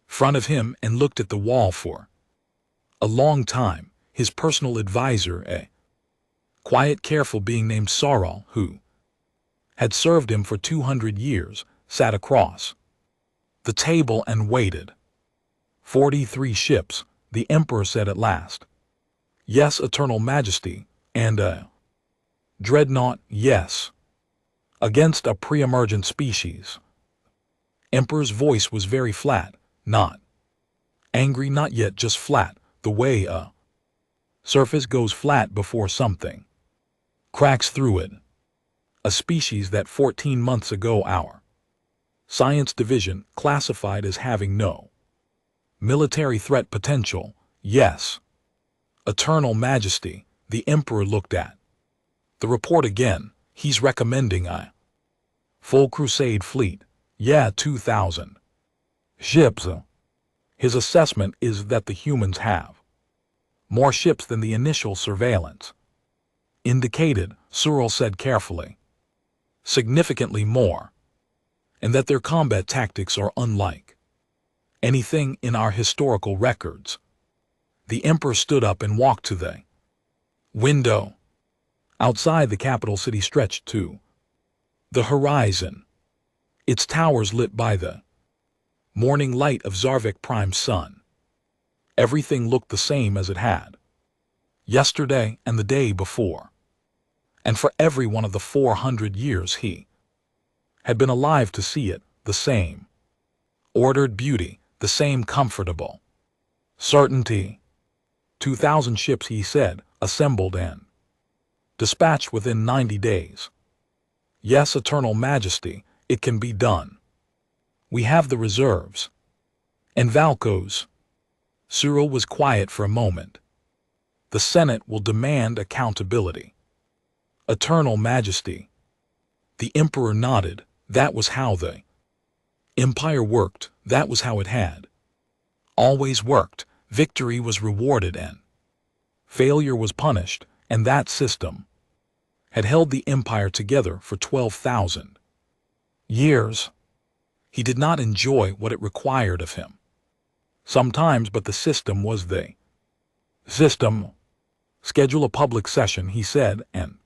front of him and looked at the wall for a long time. His personal advisor, a quiet, careful being named Saral, who had served him for 200 years, sat across the table and waited. 43 ships, the emperor said at last. Yes, Eternal Majesty, and a dreadnought, yes. Against a pre-emergent species. Emperor's voice was very flat, not angry, not yet, just flat, the way a surface goes flat before something cracks through it. A species that 14 months ago our science division classified as having no military threat potential. Yes, Eternal Majesty, the emperor looked at the report again. He's recommending a full crusade fleet. Yeah, 2,000 ships. His assessment is that the humans have more ships than the initial surveillance indicated, Saral said carefully. Significantly more, and that their combat tactics are unlike anything in our historical records. The emperor stood up and walked to the window. Outside, the capital city stretched to the horizon, its towers lit by the morning light of Zarvik Prime's sun. Everything looked the same as it had yesterday and the day before, and for every one of the 400 years he had been alive to see it. The same ordered beauty, the same comfortable certainty. 2,000 ships, he said, assembled and dispatched within 90 days. Yes, Eternal Majesty, it can be done. We have the reserves. And Vilkoz. Saral was quiet for a moment. The Senate will demand accountability. Eternal Majesty. The emperor nodded. That was how the empire worked. That was how it had always worked. Victory was rewarded and failure was punished, and that system had held the empire together for 12,000 years. He did not enjoy what it required of him sometimes, but the system was the system. Schedule a public session, he said, and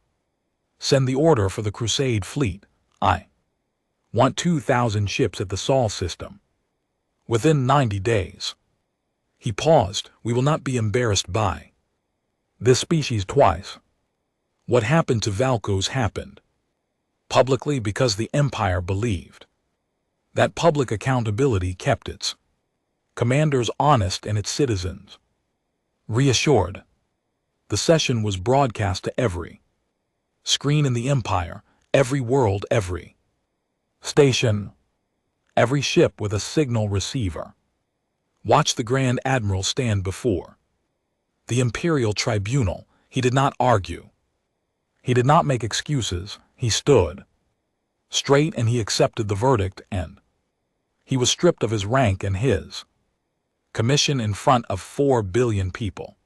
send the order for the Crusade fleet. I want 2,000 ships at the Sol system within 90 days. He paused. We will not be embarrassed by this species twice. What happened to Vilkoz happened publicly because the empire believed that public accountability kept its commanders honest and its citizens reassured. The session was broadcast to every screen in the empire, every world, every station, every ship with a signal receiver. Watch the Grand Admiral stand before the Imperial Tribunal. He did not argue. He did not make excuses. He stood straight and he accepted the verdict, and he was stripped of his rank and his commission in front of 4 billion people.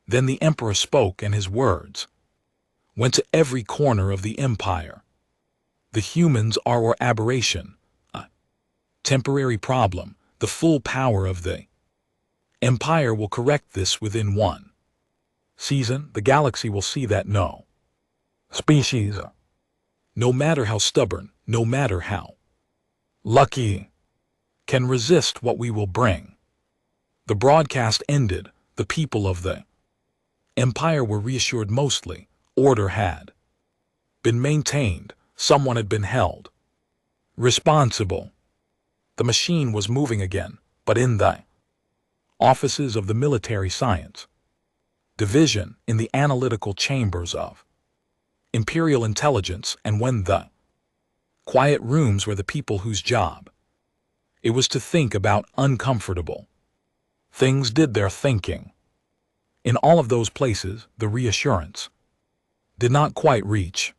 Then the emperor spoke, and his words went to every corner of the empire. The humans are an aberration, a temporary problem. The full power of the empire will correct this within 1 season. The galaxy will see that no species, no matter how stubborn, no matter how lucky, can resist what we will bring. The broadcast ended. The people of the empire were reassured mostly. Order had been maintained, someone had been held responsible. The machine was moving again, but in the offices of the military science division, in the analytical chambers of Imperial intelligence, and when the quiet rooms were the people whose job it was to think about uncomfortable things did their thinking. In all of those places, the reassurance did not quite reach.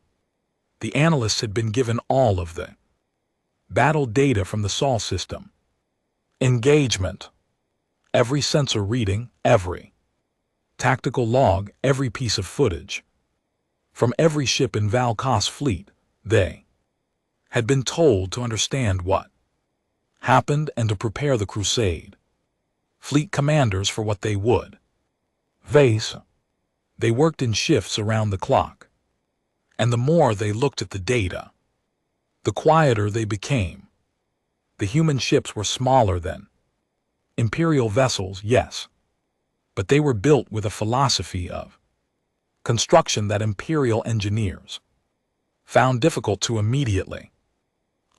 The analysts had been given all of the battle data from the Sol system. Engagement, every sensor reading, every tactical log, every piece of footage. From every ship in Valkos' fleet, they had been told to understand what happened and to prepare the crusade. Fleet commanders for what they would face. They worked in shifts around the clock. And the more they looked at the data, the quieter they became. The human ships were smaller than Imperial vessels, yes, but they were built with a philosophy of construction that Imperial engineers found difficult to immediately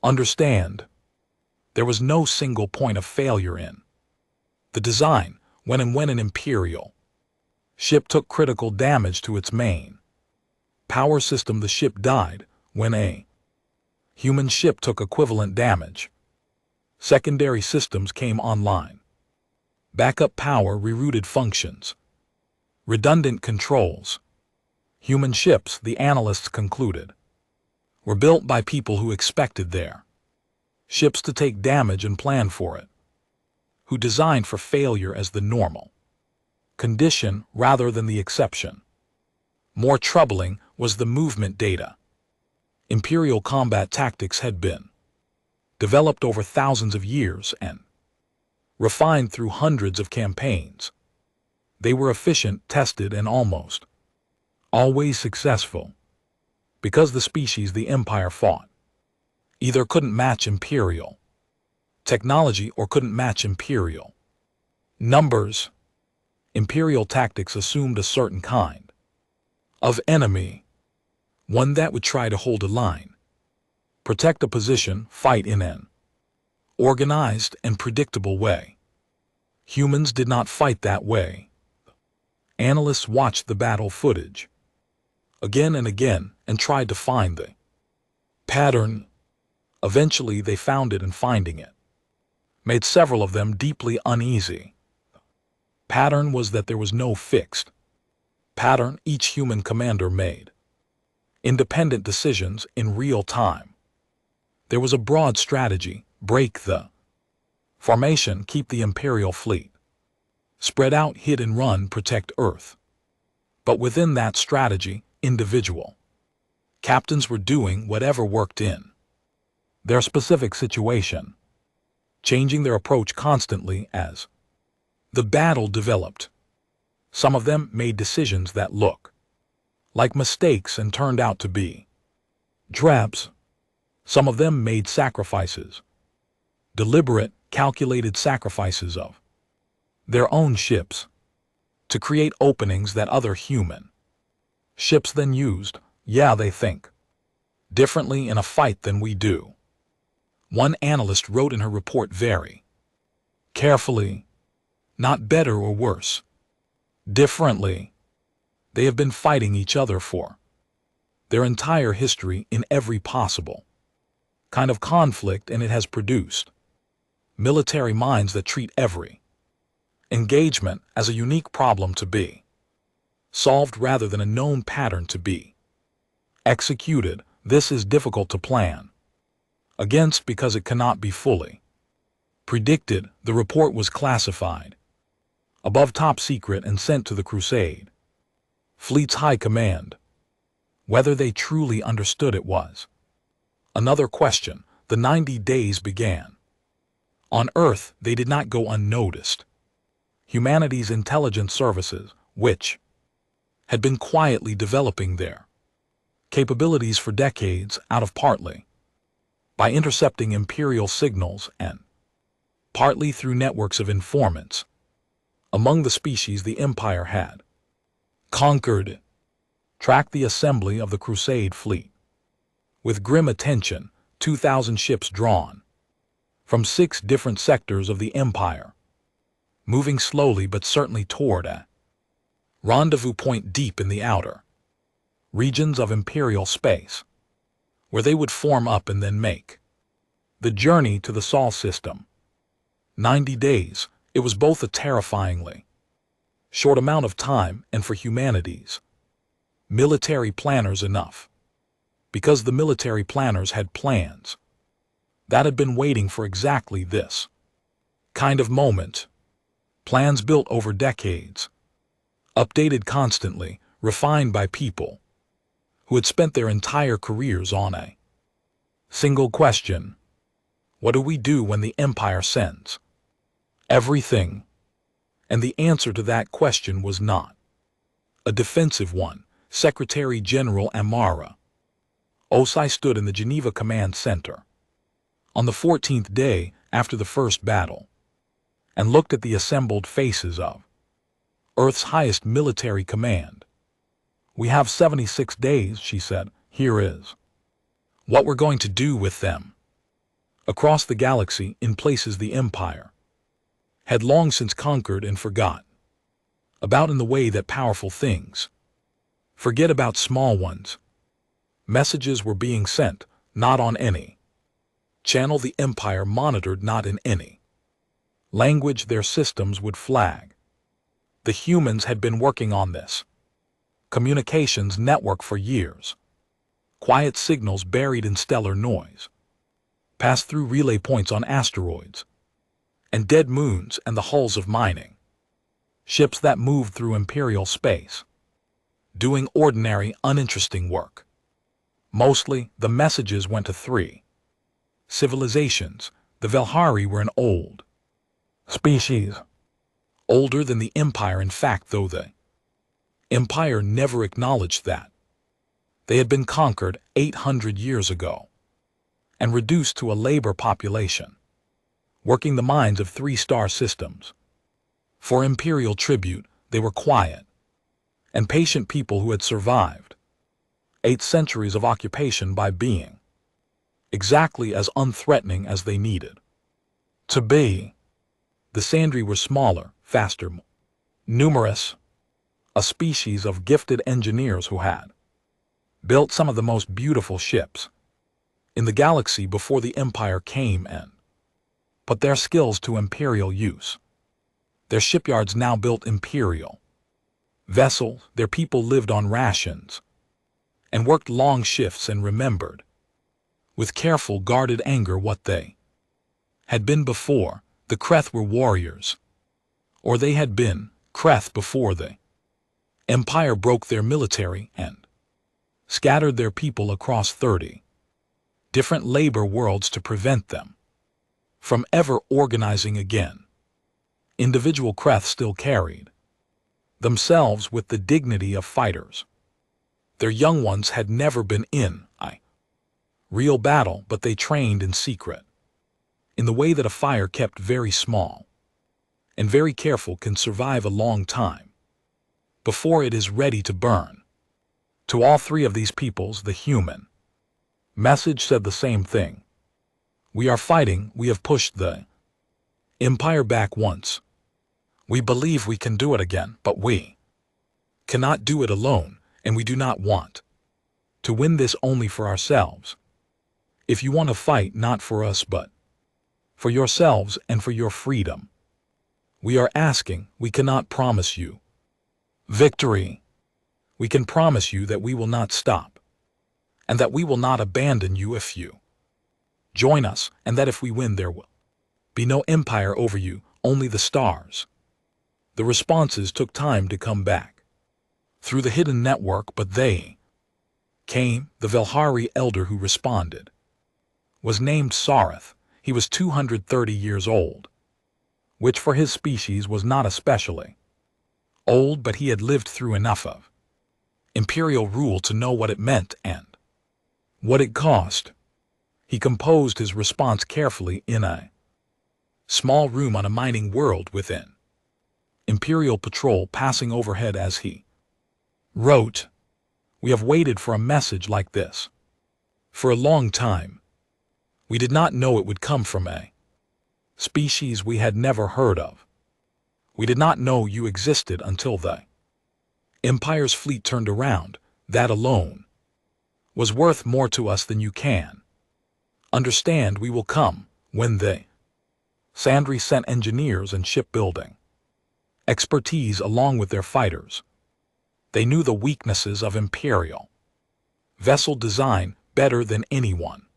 understand. There was no single point of failure in the design. When an Imperial ship took critical damage to its main power system, the ship died. When a human ship took equivalent damage, secondary systems came online. Backup power rerouted functions. Redundant controls. Human ships, the analysts concluded, were built by people who expected their ships to take damage and plan for it, who designed for failure as the normal condition rather than the exception. More troubling was the movement data. Imperial combat tactics had been developed over thousands of years and refined through hundreds of campaigns. They were efficient, tested, and almost always successful, because the species the Empire fought either couldn't match Imperial technology or couldn't match Imperial numbers. Imperial tactics assumed a certain kind of enemy, one that would try to hold a line, protect a position, fight in an organized and predictable way. Humans did not fight that way. Analysts watched the battle footage again and again and tried to find the pattern. Eventually they found it, and finding it made several of them deeply uneasy. Pattern was that there was no fixed pattern. Each human commander made independent decisions in real time. There was a broad strategy: break the formation, keep the Imperial fleet spread out, hit and run, protect Earth. But within that strategy, individual captains were doing whatever worked in their specific situation, changing their approach constantly as the battle developed. Some of them made decisions that look like mistakes and turned out to be traps. Some of them made sacrifices, deliberate, calculated sacrifices of their own ships to create openings that other human ships then used. Yeah, they think differently in a fight than we do. One analyst wrote in her report very carefully, not better or worse, differently. They have been fighting each other for their entire history in every possible kind of conflict, and it has produced military minds that treat every engagement as a unique problem to be solved rather than a known pattern to be executed. This is difficult to plan against because it cannot be fully predicted. The report was classified above top secret and sent to the Crusade Fleet's high command. Whether they truly understood it was another question. The 90 days began. On Earth, they did not go unnoticed. Humanity's intelligence services, which had been quietly developing their capabilities for decades, out of partly by intercepting Imperial signals and partly through networks of informants among the species the Empire had conquered, tracked the assembly of the Crusade fleet. With grim attention, 2,000 ships drawn from 6 different sectors of the Empire, moving slowly but certainly toward a rendezvous point deep in the outer regions of Imperial space, where they would form up and then make the journey to the Sol system. 90 days, it was both a terrifyingly short amount of time and for humanity's military planners enough, because the military planners had plans that had been waiting for exactly this kind of moment. Plans built over decades, updated constantly, refined by people who had spent their entire careers on a single question: what do we do when the Empire sends everything? And the answer to that question was not a defensive one. Secretary General Amara Osai stood in the Geneva Command Center on the 14th day after the first battle and looked at the assembled faces of Earth's highest military command. "We have 76 days," she said. "Here is what we're going to do with them." Across the galaxy, in places the Empire had long since conquered and forgot about, in the way that powerful things forget about small ones, messages were being sent, not on any channel the Empire monitored, not in any language their systems would flag. The humans had been working on this communications network for years. Quiet signals buried in stellar noise passed through relay points on asteroids and dead moons and the hulls of mining ships that moved through Imperial space, doing ordinary, uninteresting work. Mostly, the messages went to 3 civilizations. The Velhari were an old species, older than the Empire, in fact, though the Empire never acknowledged that. They had been conquered 800 years ago and reduced to a labor population, working the mines of 3-star systems. For Imperial tribute, they were quiet and patient people who had survived 8 centuries of occupation by being exactly as unthreatening as they needed to be. The Sandri were smaller, faster, numerous, a species of gifted engineers who had built some of the most beautiful ships in the galaxy before the Empire came and put their skills to Imperial use. Their shipyards now built Imperial vessels. Their people lived on rations and worked long shifts and remembered with careful, guarded anger what they had been before. The Kreth were warriors, or they had been Kreth before the Empire broke their military and scattered their people across 30 different labor worlds to prevent them from ever organizing again. Individual Kreth still carried themselves with the dignity of fighters. Their young ones had never been in a real battle, but they trained in secret, in the way that a fire kept very small and very careful can survive a long time before it is ready to burn. To all 3 of these peoples, the human message said the same thing. We are fighting. We have pushed the Empire back once. We believe we can do it again, but we cannot do it alone, and we do not want to win this only for ourselves. If you want to fight, not for us, but for yourselves and for your freedom, we are asking. We cannot promise you victory. We can promise you that we will not stop, and that we will not abandon you if you join us, and that if we win, there will be no empire over you, only the stars. The responses took time to come back through the hidden network, but they came. The Velhari elder who responded was named Sareth. He was 230 years old, which for his species was not especially old, but he had lived through enough of Imperial rule to know what it meant and what it cost. He composed his response carefully in a small room on a mining world within Imperial patrol passing overhead as he wrote, "We have waited for a message like this For a long time, we did not know it would come from a species we had never heard of. We did not know you existed until the Empire's fleet turned around. That alone was worth more to us than you can understand. We will come when they Sandry sent engineers and shipbuilding expertise along with their fighters. They knew the weaknesses of Imperial vessel design better than anyone.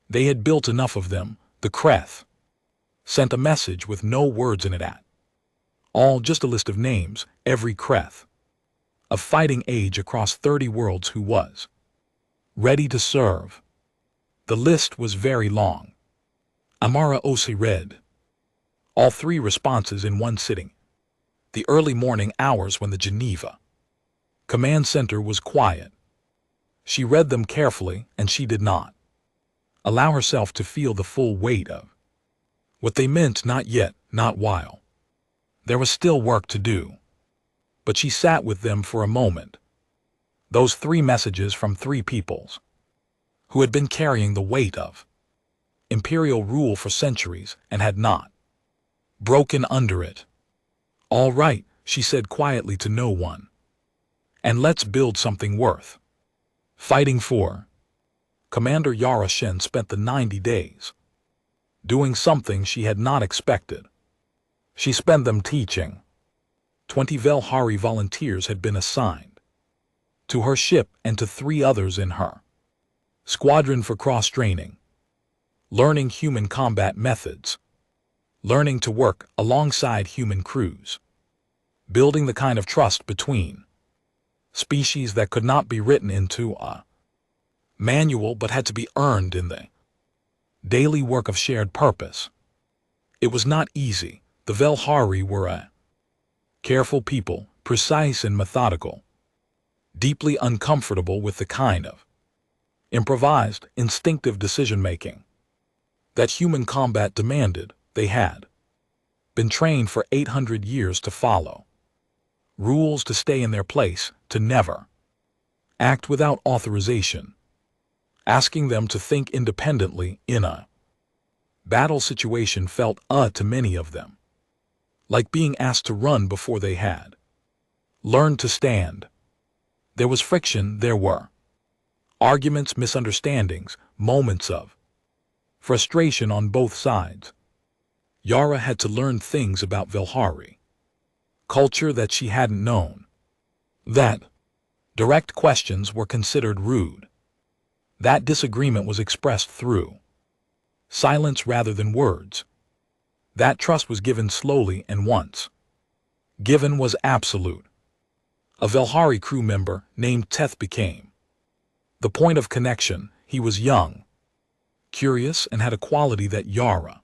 They had built enough of them. The Kreth sent a message with no words in it at all, just a list of names, every Kreth of fighting age across 30 worlds who was ready to serve. The list was very long. Amara Osi read all 3 responses in one sitting. The early morning hours when the Geneva command center was quiet. She read them carefully, and she did not allow herself to feel the full weight of what they meant. Not yet, not while there was still work to do. But she sat with them for a moment. Those 3 messages from 3 peoples who had been carrying the weight of imperial rule for centuries and had not broken under it. All right, she said quietly to no one. And let's build something worth fighting for. Commander Yara Shen spent the 90 days doing something she had not expected. She spent them teaching. 20 Velhari volunteers had been assigned to her ship and to 3 others in her squadron for cross-training, learning human combat methods, learning to work alongside human crews, building the kind of trust between species that could not be written into a manual but had to be earned in the daily work of shared purpose. It was not easy. The Velhari were a careful people, precise and methodical, deeply uncomfortable with the kind of improvised, instinctive decision-making that human combat demanded. They had been trained for 800 years to follow rules, to stay in their place, to never act without authorization. Asking them to think independently in a battle situation felt to many of them like being asked to run before they had learned to stand. There was friction, there were arguments, misunderstandings, moments of frustration on both sides. Yara had to learn things about Velhari culture that she hadn't known. That direct questions were considered rude. That disagreement was expressed through silence rather than words. That trust was given slowly, and once given was absolute. A Velhari crew member named Teth became the point of connection. He was young, curious, and had a quality that Yara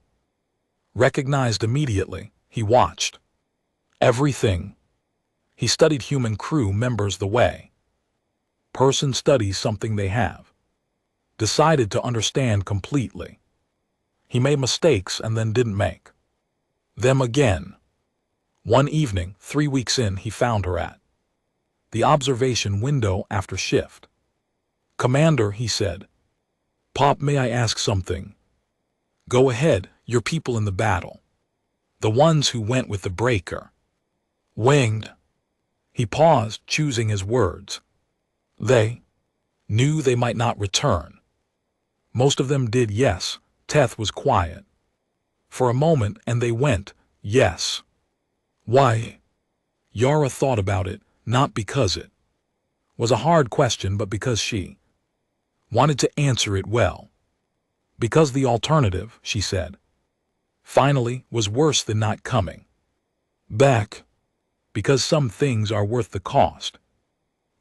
recognized immediately. He watched everything. He studied human crew members the way person studies something they have decided to understand completely. He made mistakes and then didn't make them again. One evening, 3 weeks in, he found her at the observation window after shift. "Commander," he said. "Pop, may I ask something?" "Go ahead. Your people in the battle. The ones who went with the breaker. Winged." He paused, choosing his words. "They knew they might not return." "Most of them did, yes." Teth was quiet for a moment, and they went, "Yes." "Why?" Yara thought about it, not because it was a hard question, but because she wanted to answer it well. "Because the alternative," she said, finally, "was worse than not coming back. Because some things are worth the cost.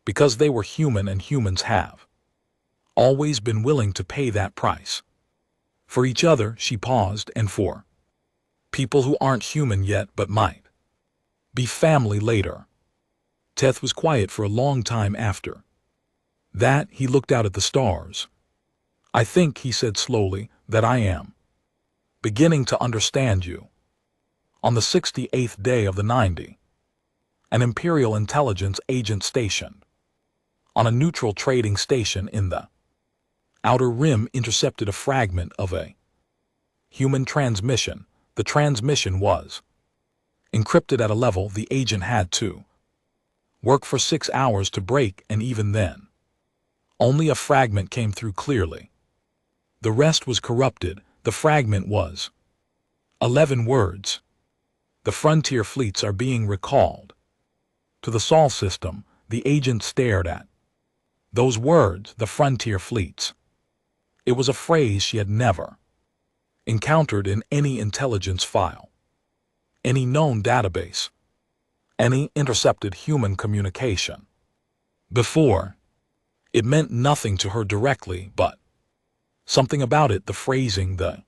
Because they were human, and humans have always been willing to pay that price. For each other," she paused, "and for people who aren't human yet but might be family later." Teth was quiet for a long time after that. He looked out at the stars. "I think," he said slowly, "that I am beginning to understand you." On the 68th day of the 90, an Imperial intelligence agent stationed on a neutral trading station in the outer rim intercepted a fragment of a human transmission. The transmission was encrypted at a level the agent had to work for 6 hours to break, and even then, only a fragment came through clearly. The rest was corrupted. The fragment was 11 words. The frontier fleets are being recalled to the Sol system. The agent stared at those words, the frontier fleets. It was a phrase she had never encountered in any intelligence file, any known database, any intercepted human communication before. It meant nothing to her directly, but something about it, the phrasing, the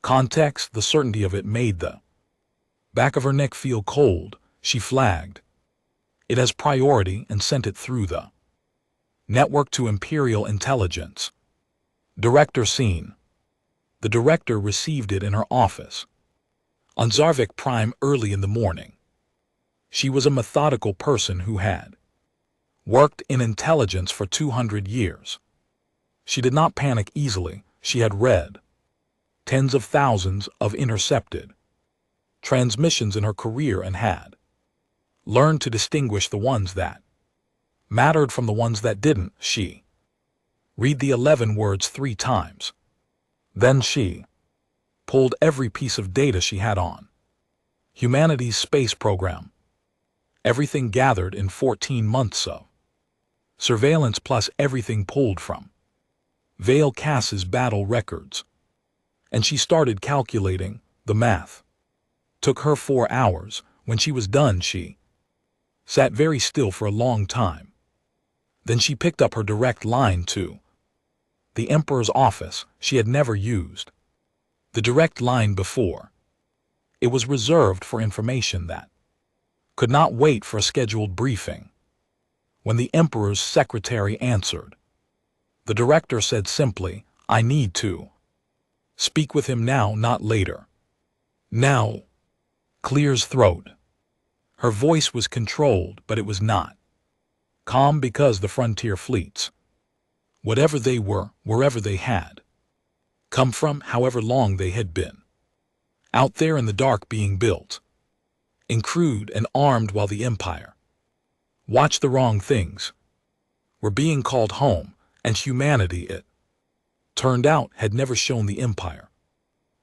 context, the certainty of it, made the back of her neck feel cold. She flagged it as priority and sent it through the network to Imperial Intelligence. Director seen. The director received it in her office on Zarvik Prime early in the morning. She was a methodical person who had worked in intelligence for 200 years. She did not panic easily. She had read tens of thousands of intercepted transmissions in her career and had learned to distinguish the ones that mattered from the ones that didn't. She read the 11 words 3 times. Then she pulled every piece of data she had on humanity's space program. Everything gathered in 14 months of surveillance, plus everything pulled from Vale Cass's battle records. And she started calculating. The math took her 4 hours. When she was done, she sat very still for a long time. Then she picked up her direct line to the Emperor's office. She had never used the direct line before. It was reserved for information that could not wait for a scheduled briefing. When the Emperor's secretary answered, the director said simply, "I need to speak with him now, not later." Now. Clear's throat. Her voice was controlled, but it was not calm, because the frontier fleets, whatever they were, wherever they had come from, however long they had been out there in the dark being built, and crewed and armed while the Empire watched the wrong things, were being called home, and humanity, it turned out, had never shown the Empire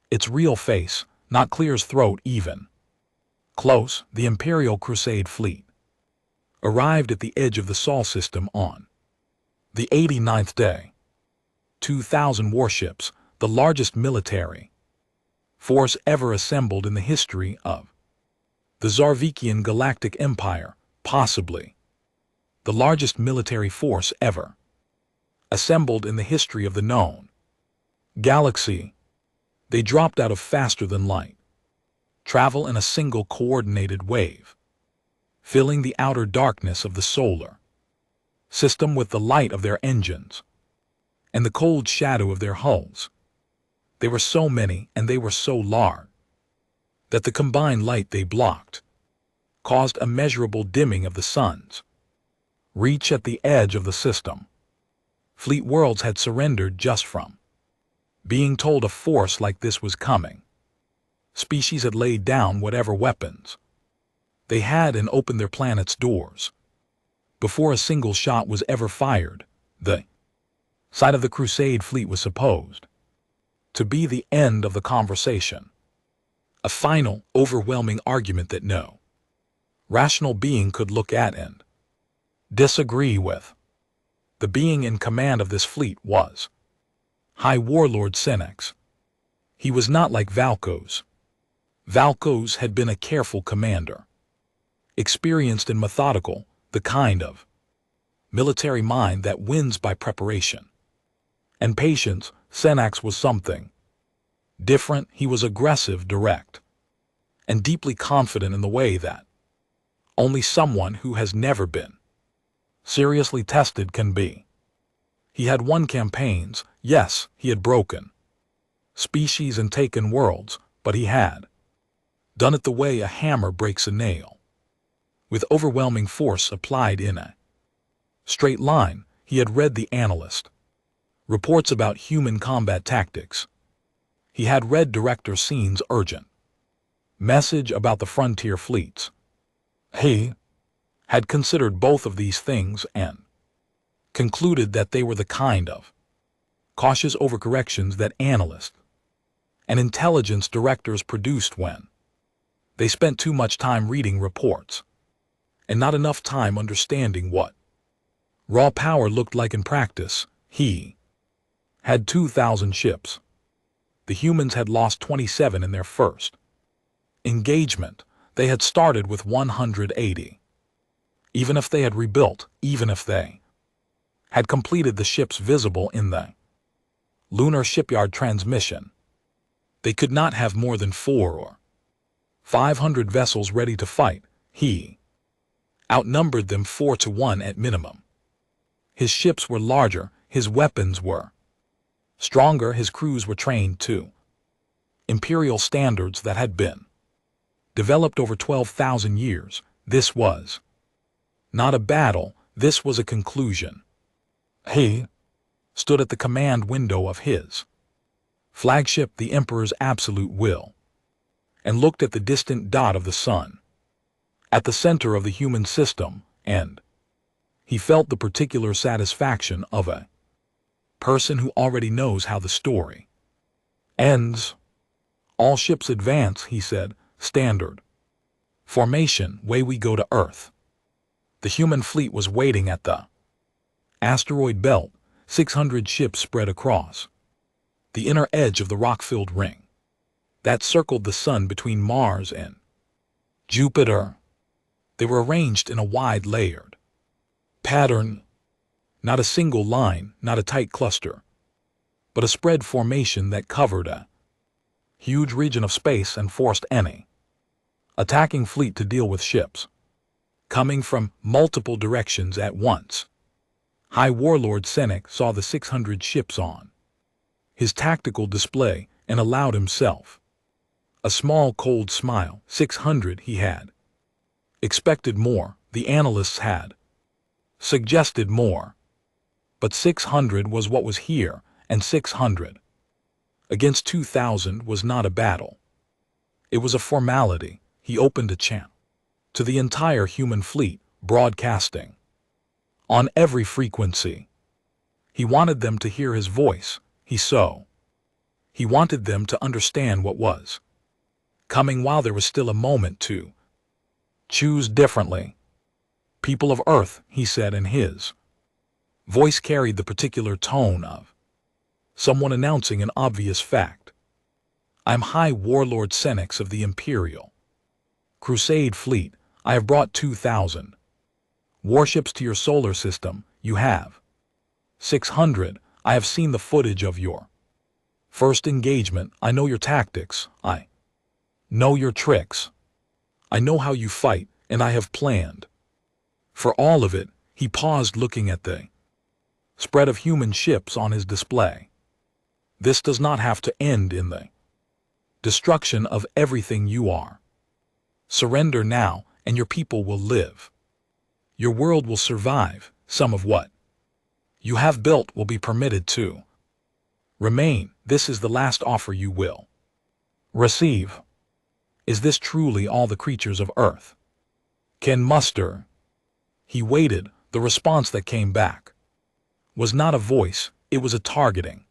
its real face, not Clear's throat even close. The Imperial Crusade fleet arrived at the edge of the Sol system on the 89th day. 2,000 warships, the largest military force ever assembled in the history of the Zarvikian Galactic Empire, possibly the largest military force ever assembled in the history of the known galaxy. They dropped out of faster-than-light travel in a single coordinated wave, filling the outer darkness of the solar system with the light of their engines and the cold shadow of their hulls. They were so many, and they were so large, that the combined light they blocked caused a measurable dimming of the sun's reach at the edge of the system. Fleet worlds had surrendered just from being told a force like this was coming. Species had laid down whatever weapons they had and opened their planet's doors before a single shot was ever fired. The sight of the Crusade fleet was supposed to be the end of the conversation, a final, overwhelming argument that no rational being could look at and disagree with. The being in command of this fleet was High Warlord Senex. He was not like Valkos. Valkos had been a careful commander, experienced and methodical, the kind of military mind that wins by preparation and patience. Senex was something different. He was aggressive, direct, and deeply confident in the way that only someone who has never been seriously tested can be. He had won campaigns. Yes, he had broken species and taken worlds, but he had done it the way a hammer breaks a nail, with overwhelming force applied in a straight line. He had read the analyst Reports about human combat tactics. He had read director scenes urgent. Message about the frontier fleets. He had considered both of these things and concluded that they were the kind of cautious overcorrections that analysts and intelligence directors produced when they spent too much time reading reports and not enough time understanding what raw power looked like in practice. He had 2,000 ships. The humans had lost 27 in their first engagement. They had started with 180. Even if they had rebuilt, even if they had completed the ships visible in the lunar shipyard transmission, they could not have more than 400 or 500 vessels ready to fight. He outnumbered them 4-1 at minimum. His ships were larger, his weapons were stronger, his crews were trained to imperial standards that had been developed over 12,000 years. This was not a battle, this was a conclusion. He stood at the command window of his flagship, the Emperor's Absolute Will, and looked at the distant dot of the sun at the center of the human system, and he felt the particular satisfaction of a person who already knows how the story ends. All ships advance, he said. Standard formation, way we go to Earth. The human fleet was waiting at the asteroid belt, 600 ships spread across the inner edge of the rock-filled ring that circled the sun between Mars and Jupiter. They were arranged in a wide layered pattern, not a single line, not a tight cluster, but a spread formation that covered a huge region of space and forced any attacking fleet to deal with ships coming from multiple directions at once. High Warlord Senek saw the 600 ships on his tactical display and allowed himself a small cold smile. 600, he had expected more. The analysts had suggested more. But 600 was what was here, and 600 against 2,000 was not a battle. It was a formality. He opened a channel to the entire human fleet, broadcasting on every frequency. He wanted them to hear his voice. He wanted them to understand what was coming while there was still a moment to choose differently. People of Earth, he said, and his voice carried the particular tone of someone announcing an obvious fact. I'm High Warlord Senex of the Imperial Crusade Fleet. I have brought 2,000 warships to your solar system. You have 600. I have seen the footage of your first engagement. I know your tactics. I know your tricks. I know how you fight, and I have planned for all of it. He paused, looking at the spread of human ships on his display. This does not have to end in the destruction of everything you are. Surrender now, and your people will live. Your world will survive. Some of what you have built will be permitted to remain. This is the last offer you will receive. Is this truly all the creatures of Earth can muster? He waited. The response that came back was not a voice, it was a targeting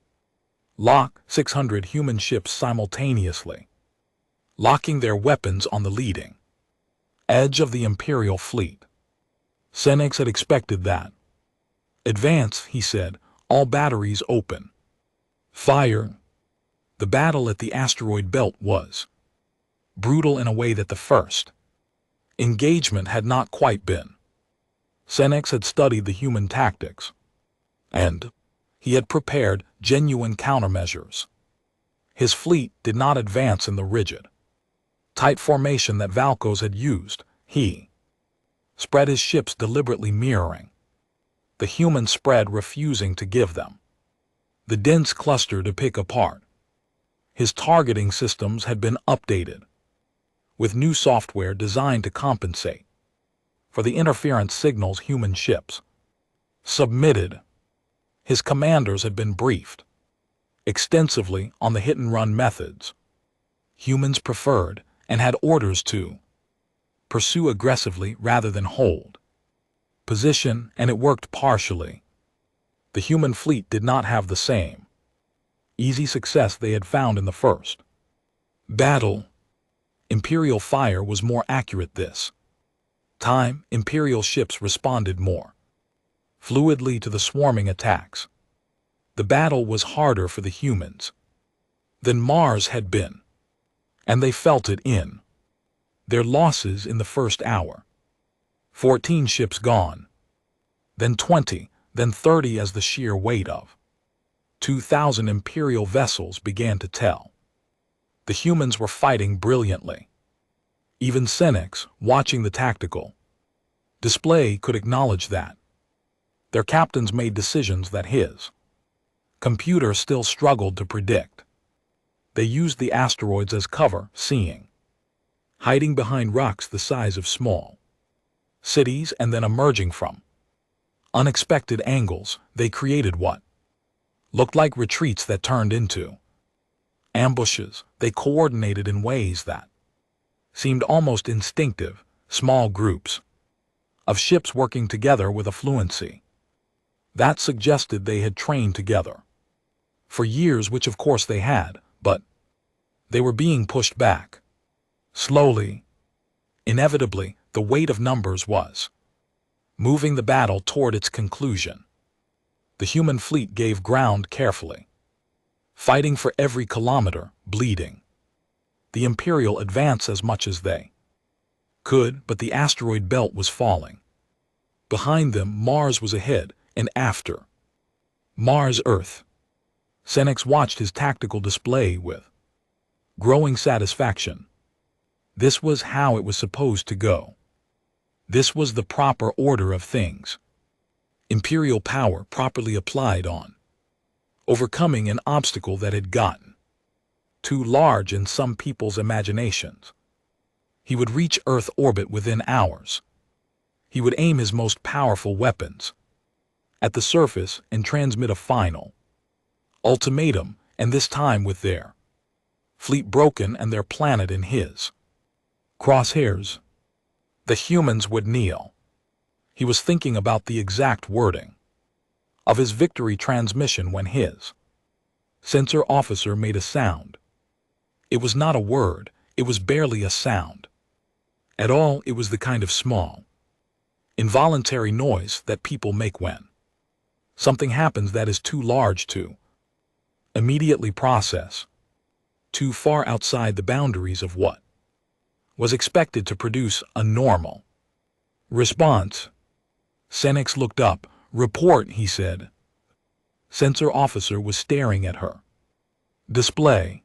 lock. 600 human ships simultaneously locking their weapons on the leading edge of the Imperial fleet. Senex had expected that. Advance, he said. All batteries open. Fire. The battle at the asteroid belt was brutal in a way that the first engagement had not quite been. Senex had studied the human tactics, and he had prepared genuine countermeasures. His fleet did not advance in the rigid, tight formation that Valkos had used. He spread his ships deliberately, mirroring the human spread, refusing to give them the dense cluster to pick apart. His targeting systems had been updated with new software designed to compensate for the interference signals human ships submitted. His commanders had been briefed extensively on the hit-and-run methods humans preferred and had orders to pursue aggressively rather than hold position, and it worked partially. The human fleet did not have the same easy success they had found in the first battle. Imperial fire was more accurate this time. Imperial ships responded more fluidly to the swarming attacks. The battle was harder for the humans than Mars had been, and they felt it in their losses in the first hour. 14 ships gone, then 20, then 30 as the sheer weight of 2,000 Imperial vessels began to tell. The humans were fighting brilliantly. Even Senex, watching the tactical display, could acknowledge that. Their captains made decisions that his computer still struggled to predict. They used the asteroids as cover, hiding behind rocks the size of small cities, and then emerging from unexpected angles. They created what looked like retreats that turned into ambushes. They coordinated in ways that seemed almost instinctive, small groups of ships working together with a fluency that suggested they had trained together for years, which of course they had, but they were being pushed back slowly. Inevitably, the weight of numbers was moving the battle toward its conclusion. The human fleet gave ground carefully, fighting for every kilometer, bleeding the Imperial advance as much as they could, but the asteroid belt was falling. Behind them, Mars was ahead, and after Mars, Earth. Senex watched his tactical display with growing satisfaction. This was how it was supposed to go. This was the proper order of things. Imperial power properly applied on overcoming an obstacle that had gotten too large in some people's imaginations. He would reach Earth orbit within hours. He would aim his most powerful weapons at the surface and transmit a final ultimatum, and this time with their fleet broken and their planet in his crosshairs. The humans would kneel. He was thinking about the exact wording of his victory transmission when his sensor officer made a sound. It was not a word, it was barely a sound at all. It was the kind of small, involuntary noise that people make when something happens that is too large to immediately process, too far outside the boundaries of what was expected to produce a normal response. Senex looked up. "Report," he said. Sensor officer was staring at her display.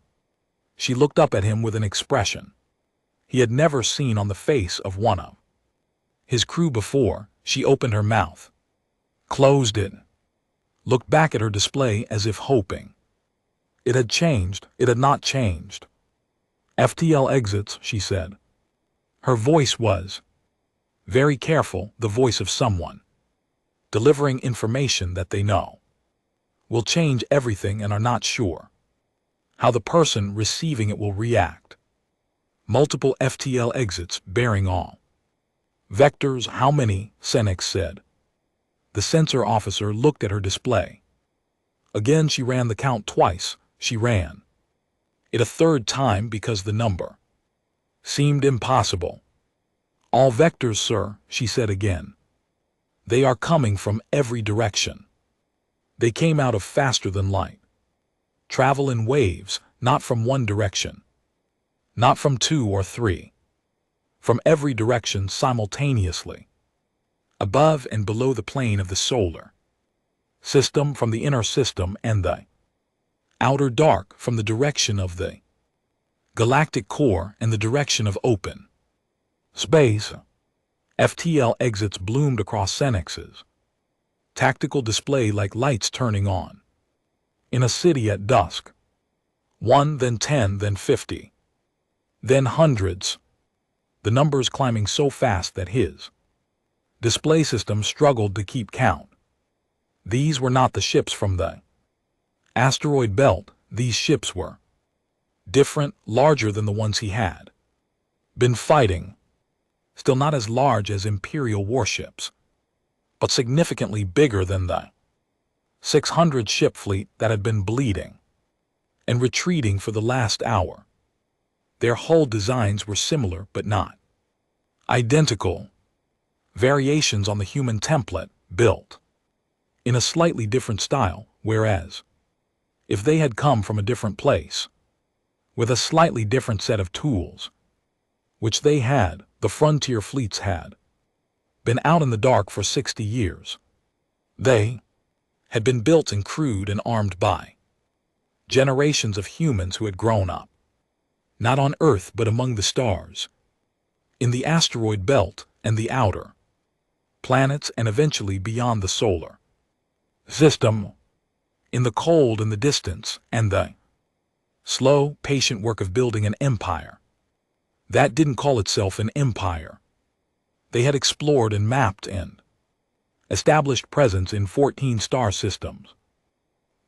She looked up at him with an expression he had never seen on the face of one of his crew before. She opened her mouth, closed it, looked back at her display as if hoping it had changed. It had not changed. "FTL exits," she said. Her voice was very careful, the voice of someone delivering information that they know will change everything and are not sure how the person receiving it will react. Multiple FTL exits bearing all vectors. "How many?" Senex said. The sensor officer looked at her display. Again she ran the count twice. She ran it a third time because the number seemed impossible. "All vectors, sir," she said again. "They are coming from every direction. They came out of faster than light. Travel in waves, not from one direction, not from two or three, from every direction simultaneously, above and below the plane of the solar system, from the inner system and the outer dark, from the direction of the galactic core and the direction of open space." FTL exits bloomed across Senex's tactical display like lights turning on in a city at dusk. 1, then 10, then 50, then hundreds, the numbers climbing so fast that his display system struggled to keep count. These were not the ships from the asteroid belt. These ships were different, larger than the ones he had been fighting. Still not as large as Imperial warships, but significantly bigger than the 600 ship fleet that had been bleeding and retreating for the last hour. Their hull designs were similar but not identical. Variations on the human template, built in a slightly different style, whereas if they had come from a different place, with a slightly different set of tools, which they had, the frontier fleets had been out in the dark for 60 years. They had been built and crewed and armed by generations of humans who had grown up, not on Earth but among the stars, in the asteroid belt and the outer planets and eventually beyond the solar system, in the cold and the distance and the slow, patient work of building an empire that didn't call itself an empire. They had explored and mapped and established presence in 14 star systems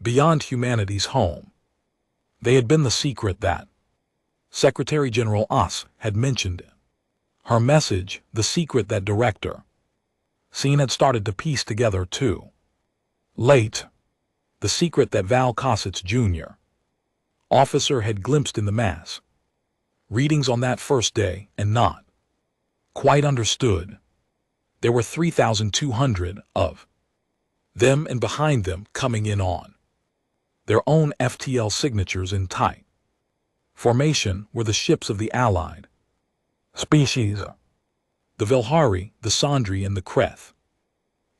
beyond humanity's home. They had been the secret that Secretary General Oss had mentioned in her message, the secret that Director Scene had started to piece together too late, the secret that Val Cossets Jr., officer, had glimpsed in the mass readings on that first day and not quite understood. There were 3,200 of them, and behind them, coming in on their own FTL signatures in tight formation, were the ships of the allied species, the Velhari, the Sandri, and the Kreth.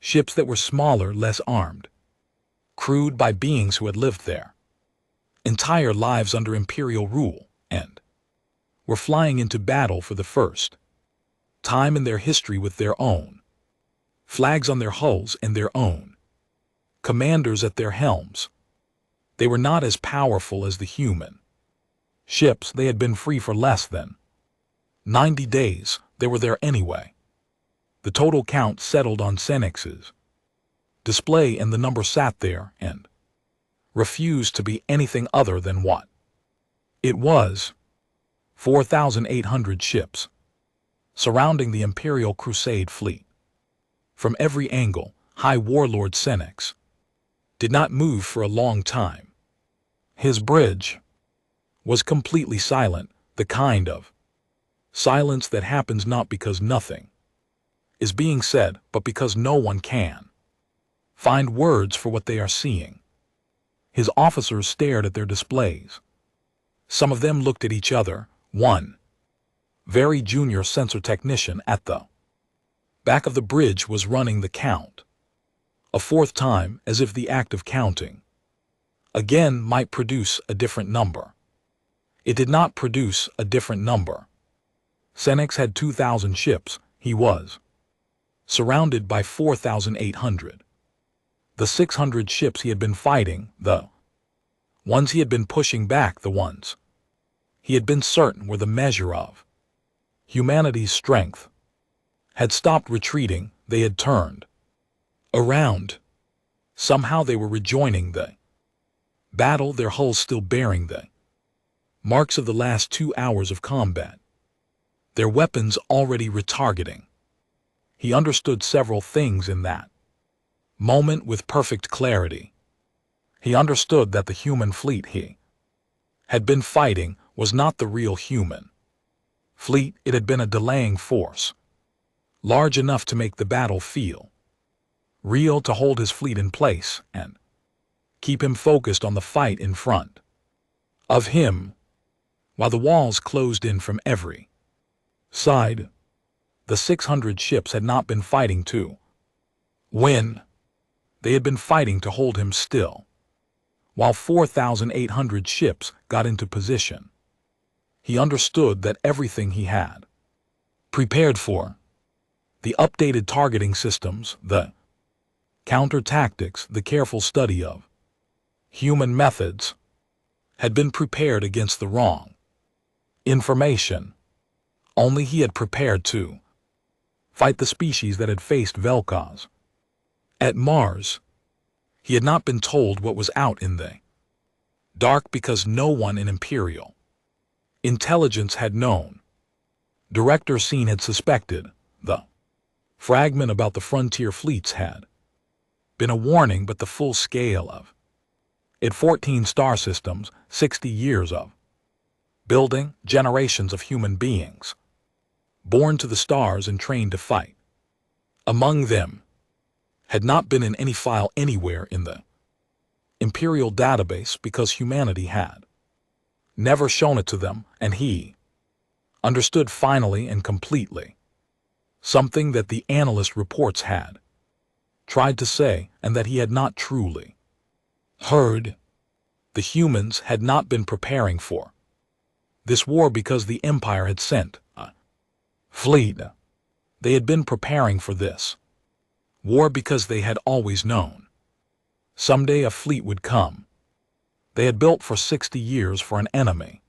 Ships that were smaller, less armed, crewed by beings who had lived their entire lives under Imperial rule and were flying into battle for the first time in their history with their own flags on their hulls and their own commanders at their helms. They were not as powerful as the human ships. They had been free for less than 90 days. They were there anyway. The total count settled on Senex's display, and the number sat there and refused to be anything other than what it was: 4,800 ships surrounding the Imperial Crusade fleet. From every angle, High Warlord Senex did not move for a long time. His bridge was completely silent, the kind of silence that happens not because nothing is being said, but because no one can find words for what they are seeing. His officers stared at their displays. Some of them looked at each other. One very junior sensor technician at the back of the bridge was running the count a fourth time, as if the act of counting again might produce a different number. It did not produce a different number. Senex had 2,000 ships. He was surrounded by 4,800. The 600 ships he had been fighting, the ones he had been pushing back, the ones he had been certain were the measure of humanity's strength, had stopped retreating. They had turned around. Somehow they were rejoining the battle, their hulls still bearing the marks of the last 2 hours of combat, their weapons already retargeting. He understood several things in that moment with perfect clarity. He understood that the human fleet he had been fighting was not the real human fleet. It had been a delaying force, large enough to make the battle feel real, to hold his fleet in place and keep him focused on the fight in front of him, while the walls closed in from every side. The 600 ships had not been fighting to win. They had been fighting to hold him still, while 4,800 ships got into position. He understood that everything he had prepared for, the updated targeting systems, the counter tactics, the careful study of human methods, had been prepared against the wrong information. Only he had prepared to fight the species that had faced Vel'Koz at Mars. He had not been told what was out in the dark because no one in Imperial intelligence had known. Director Scene had suspected. The fragment about the frontier fleets had been a warning, but the full scale of it, 14 star systems, 60 years of building, generations of human beings born to the stars and trained to fight among them, had not been in any file anywhere in the Imperial database because humanity had never shown it to them, and he understood finally and completely something that the analyst reports had tried to say and that he had not truly heard. The humans had not been preparing for this war because the Empire had sent a fleet. They had been preparing for this war because they had always known someday a fleet would come. They had built for 60 years for an enemy.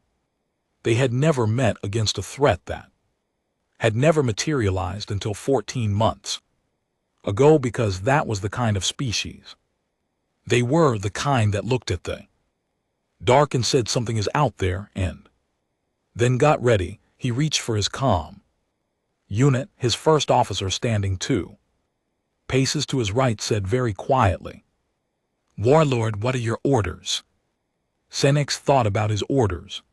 They had never met against a threat that had never materialized until 14 months ago, because that was the kind of species. They were the kind that looked at the dark and said something is out there, and then got ready. He reached for his comm unit. His first officer, standing 2 paces to his right, said very quietly, "Warlord, what are your orders?" Senex thought about his orders.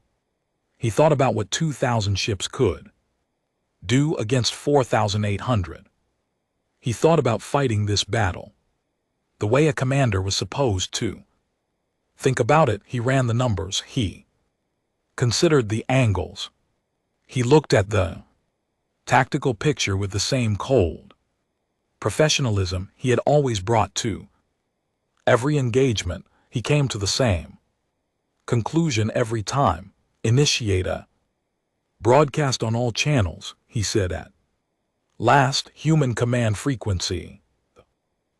He thought about what 2,000 ships could do against 4,800. He thought about fighting this battle the way a commander was supposed to think about it. He ran the numbers. He considered the angles. He looked at the tactical picture with the same cold professionalism he had always brought to every engagement. He came to the same conclusion every time. "Initiate a broadcast on all channels," he said at last. "Human command frequency." The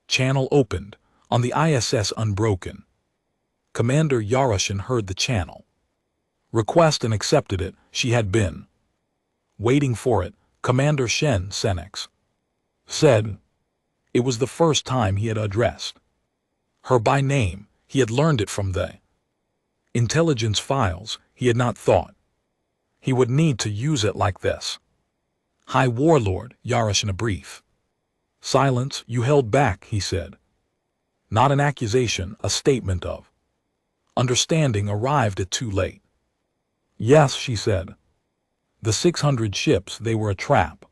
channel opened on the ISS Unbroken. Commander Yaroshin heard the channel request and accepted it. She had been waiting for it. Commander Shen, Senex said. It was the first time he had addressed her by name. He had learned it from the intelligence files. He had not thought he would need to use it like this. "High Warlord," Yaroshin, a brief silence. "You held back," he said. Not an accusation, a statement of understanding. "Arrived it too late." "Yes," she said. "The 600 ships, they were a trap.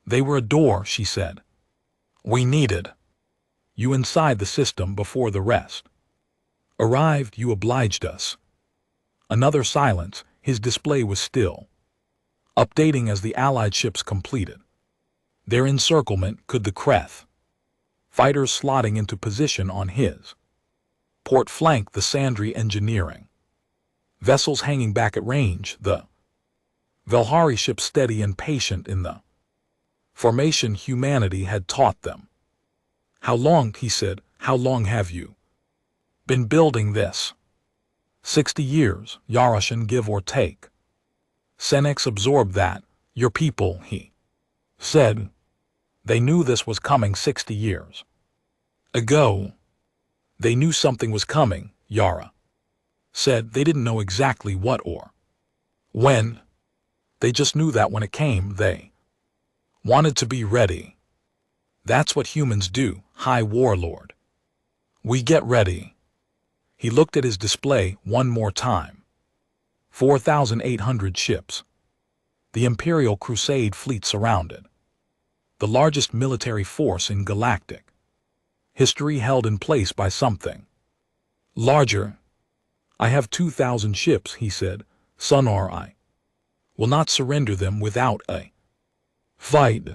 They were a door," she said. "We needed you inside the system before the rest arrived. You obliged us." Another silence. His display was still updating as the Allied ships completed their encirclement. Could the Kreth fighters slotting into position on his port flank, the Sandri engineering vessels hanging back at range, the Velhari ships steady and patient in the formation humanity had taught them. "How long," he said, "how long have you been building this?" 60 years, Yaroshin, give or take. Senex absorbed that. "Your people," he said. "They knew this was coming 60 years ago." "They knew something was coming," Yara said. "They didn't know exactly what or when. They just knew that when it came, they wanted to be ready. That's what humans do, High Warlord. We get ready." He looked at his display one more time. 4,800 ships. The Imperial Crusade fleet surrounded. The largest military force in Galactic history, held in place by something larger. "I have 2,000 ships," he said. "Sonar, I will not surrender them without a fight."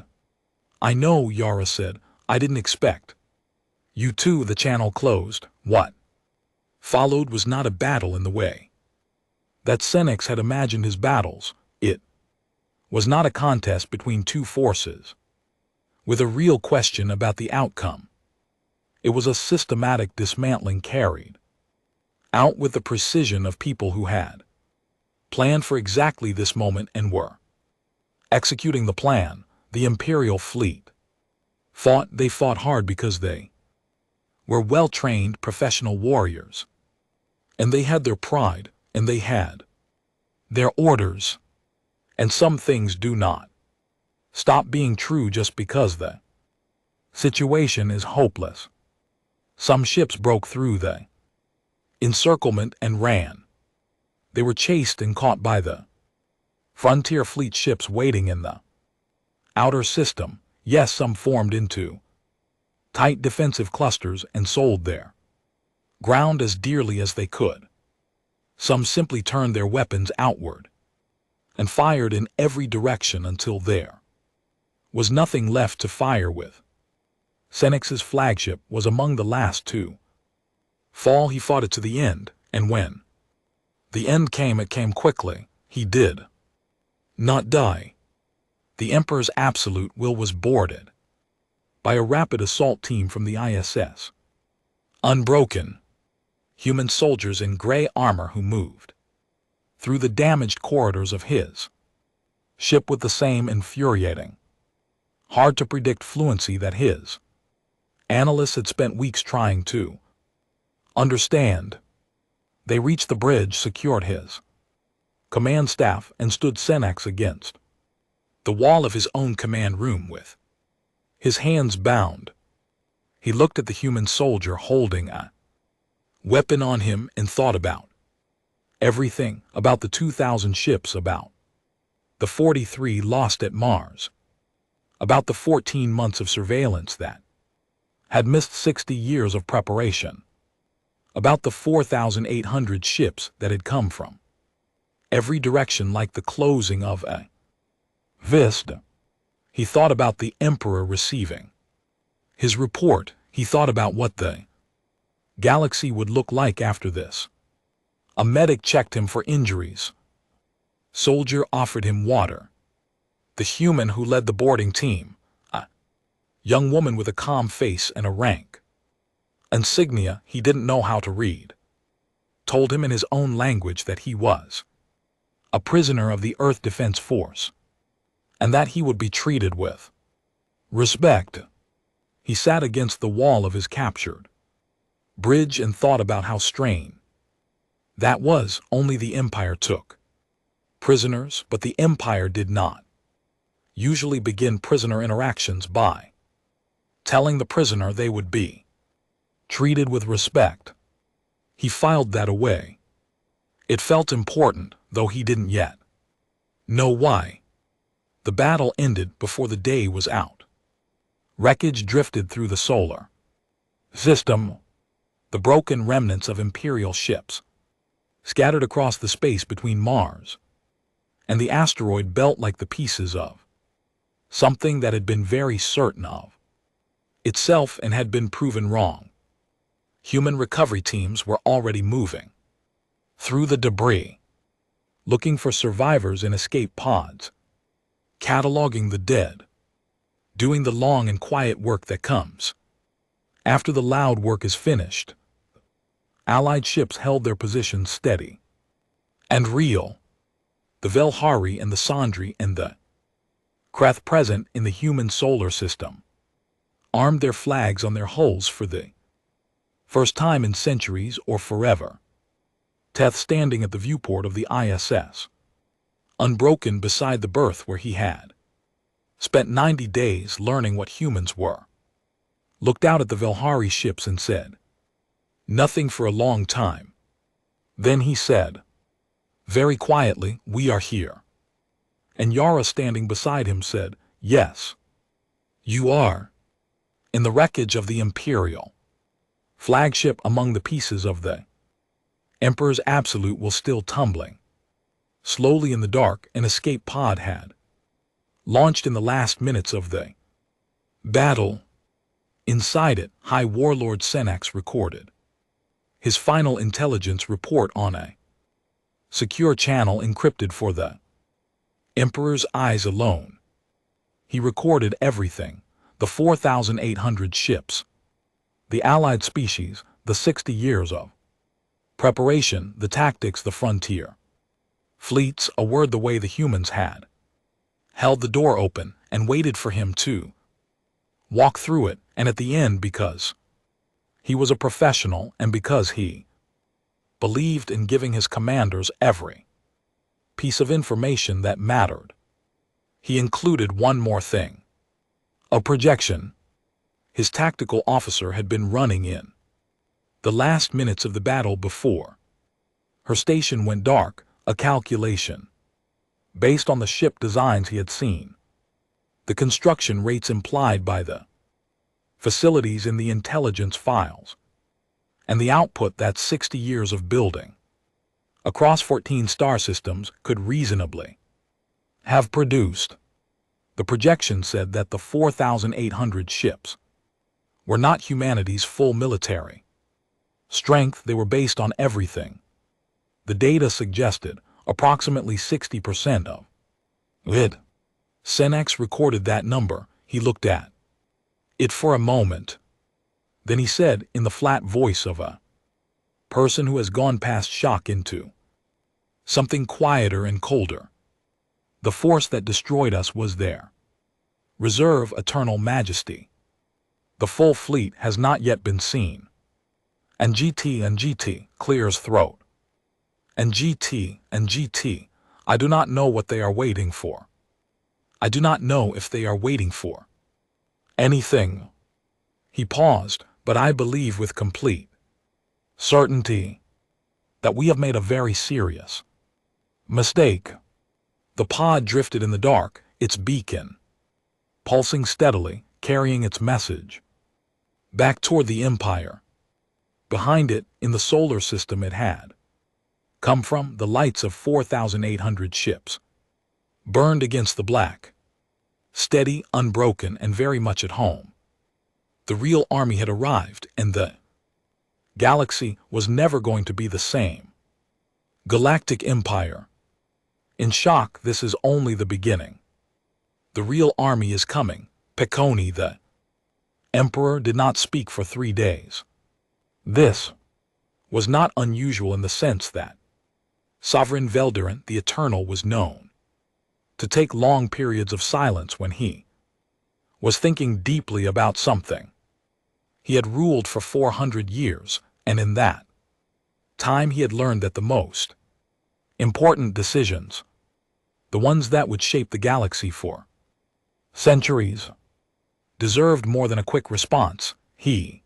"I know," Yara said. "I didn't expect you to." The channel closed. What followed was not a battle in the way that Senex had imagined his battles. It was not a contest between two forces with a real question about the outcome. It was a systematic dismantling carried out with the precision of people who had planned for exactly this moment and were executing the plan. The Imperial fleet fought. They fought hard because they were well-trained professional warriors. And they had their pride, and they had their orders. And some things do not stop being true just because the situation is hopeless. Some ships broke through the encirclement and ran. They were chased and caught by the frontier fleet ships waiting in the outer system. Yes, some formed into tight defensive clusters and sold their ground as dearly as they could. Some simply turned their weapons outward and fired in every direction until there was nothing left to fire with. Senex' flagship was among the last to fall. He fought it to the end, and when the end came, it came quickly. He did not die. The Emperor's absolute will was boarded by a rapid assault team from the ISS. Unbroken, human soldiers in gray armor who moved through the damaged corridors of his ship with the same infuriating, hard-to-predict fluency that his analysts had spent weeks trying to understand. They reached the bridge, secured his command staff, and stood Senex against the wall of his own command room with his hands bound. He looked at the human soldier holding a weapon on him and thought about everything, about the 2,000 ships, about the 43 lost at Mars, about the 14 months of surveillance that had missed 60 years of preparation, about the 4,800 ships that had come from every direction like the closing of a vista. He thought about the Emperor receiving his report. He thought about what the galaxy would look like after this. A medic checked him for injuries. Soldier offered him water. The human who led the boarding team, a young woman with a calm face and a rank insignia he didn't know how to read, told him in his own language that he was a prisoner of the Earth Defense Force, and that he would be treated with respect. He sat against the wall of his captured bridge and thought about how strange that was. Only the Empire took prisoners, but the Empire did not usually begin prisoner interactions by telling the prisoner they would be treated with respect. He filed that away. It felt important, though he didn't yet know why. The battle ended before the day was out. Wreckage drifted through the solar system. The broken remnants of Imperial ships scattered across the space between Mars and the asteroid belt like the pieces of something that had been very certain of itself and had been proven wrong. Human recovery teams were already moving through the debris, looking for survivors in escape pods, cataloging the dead, doing the long and quiet work that comes after the loud work is finished. Allied ships held their positions steady and real. The Velhari and the Sandri and the Kreth present in the human solar system armed their flags on their hulls for the first time in centuries or forever. Teth standing at the viewport of the ISS, unbroken beside the berth where he had spent 90 days learning what humans were, looked out at the Velhari ships and said nothing for a long time. Then he said, very quietly, "We are here." And Yara, standing beside him, said, "Yes, you are." In the wreckage of the Imperial flagship, among the pieces of the Emperor's absolute, was still tumbling slowly in the dark. An escape pod had launched in the last minutes of the battle. Inside it, High Warlord Senex recorded his final intelligence report on a secure channel encrypted for the Emperor's eyes alone. He recorded everything: the 4,800 ships, the Allied species, the 60 years of preparation, the tactics, the frontier fleets, a word, the way the humans had held the door open and waited for him to walk through it, and at the end, because He was a professional, and because he believed in giving his commanders every piece of information that mattered, he included one more thing: a projection. His tactical officer had been running in the last minutes of the battle before her station went dark, a calculation based on the ship designs he had seen, the construction rates implied by the facilities in the intelligence files, and the output that 60 years of building across 14 star systems could reasonably have produced. The projection said that the 4,800 ships were not humanity's full military strength. They were based on everything. The data suggested approximately 60% of it. Senex recorded that number. He looked at it for a moment. Then he said, in the flat voice of a person who has gone past shock into something quieter and colder, "The force that destroyed us was there. Reserve eternal majesty. The full fleet has not yet been seen." And GT clears throat. And GT, I do not know what they are waiting for. I do not know if they are waiting for anything. He paused, but I believe with complete certainty that we have made a very serious mistake. The pod drifted in the dark, its beacon pulsing steadily, carrying its message back toward the Empire. Behind it, in the solar system it had come from, the lights of 4,800 ships burned against the black, steady, unbroken, and very much at home. The real army had arrived, and the galaxy was never going to be the same. Galactic Empire. In shock, this is only the beginning. The real army is coming. Peconi, the Emperor, did not speak for 3 days. This was not unusual in the sense that Sovereign Velderan, the Eternal, was known to take long periods of silence when he was thinking deeply about something. He had ruled for 400 years, and in that time he had learned that the most important decisions, the ones that would shape the galaxy for centuries, deserved more than a quick response. He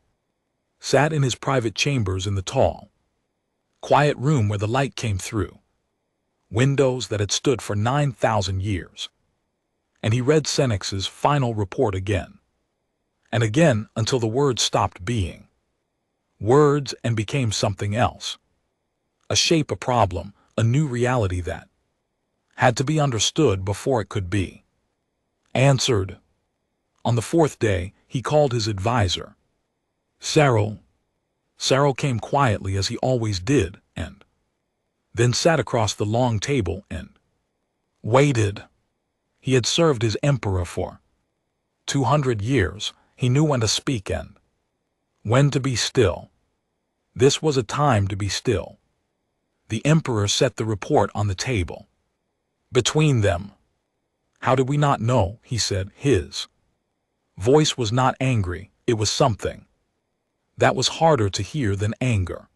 sat in his private chambers in the tall, quiet room where the light came through windows that had stood for 9,000 years, and he read Senex's final report again and again until the words stopped being words and became something else, a shape, a problem, a new reality that had to be understood before it could be answered. On the 4th day, he called his advisor, Cyril. Cyril came quietly as he always did, and then sat across the long table and waited. He had served his emperor for 200 years. He knew when to speak and when to be still. This was a time to be still. The emperor set the report on the table between them. "How did we not know?" he said. His voice was not angry. It was something that was harder to hear than anger.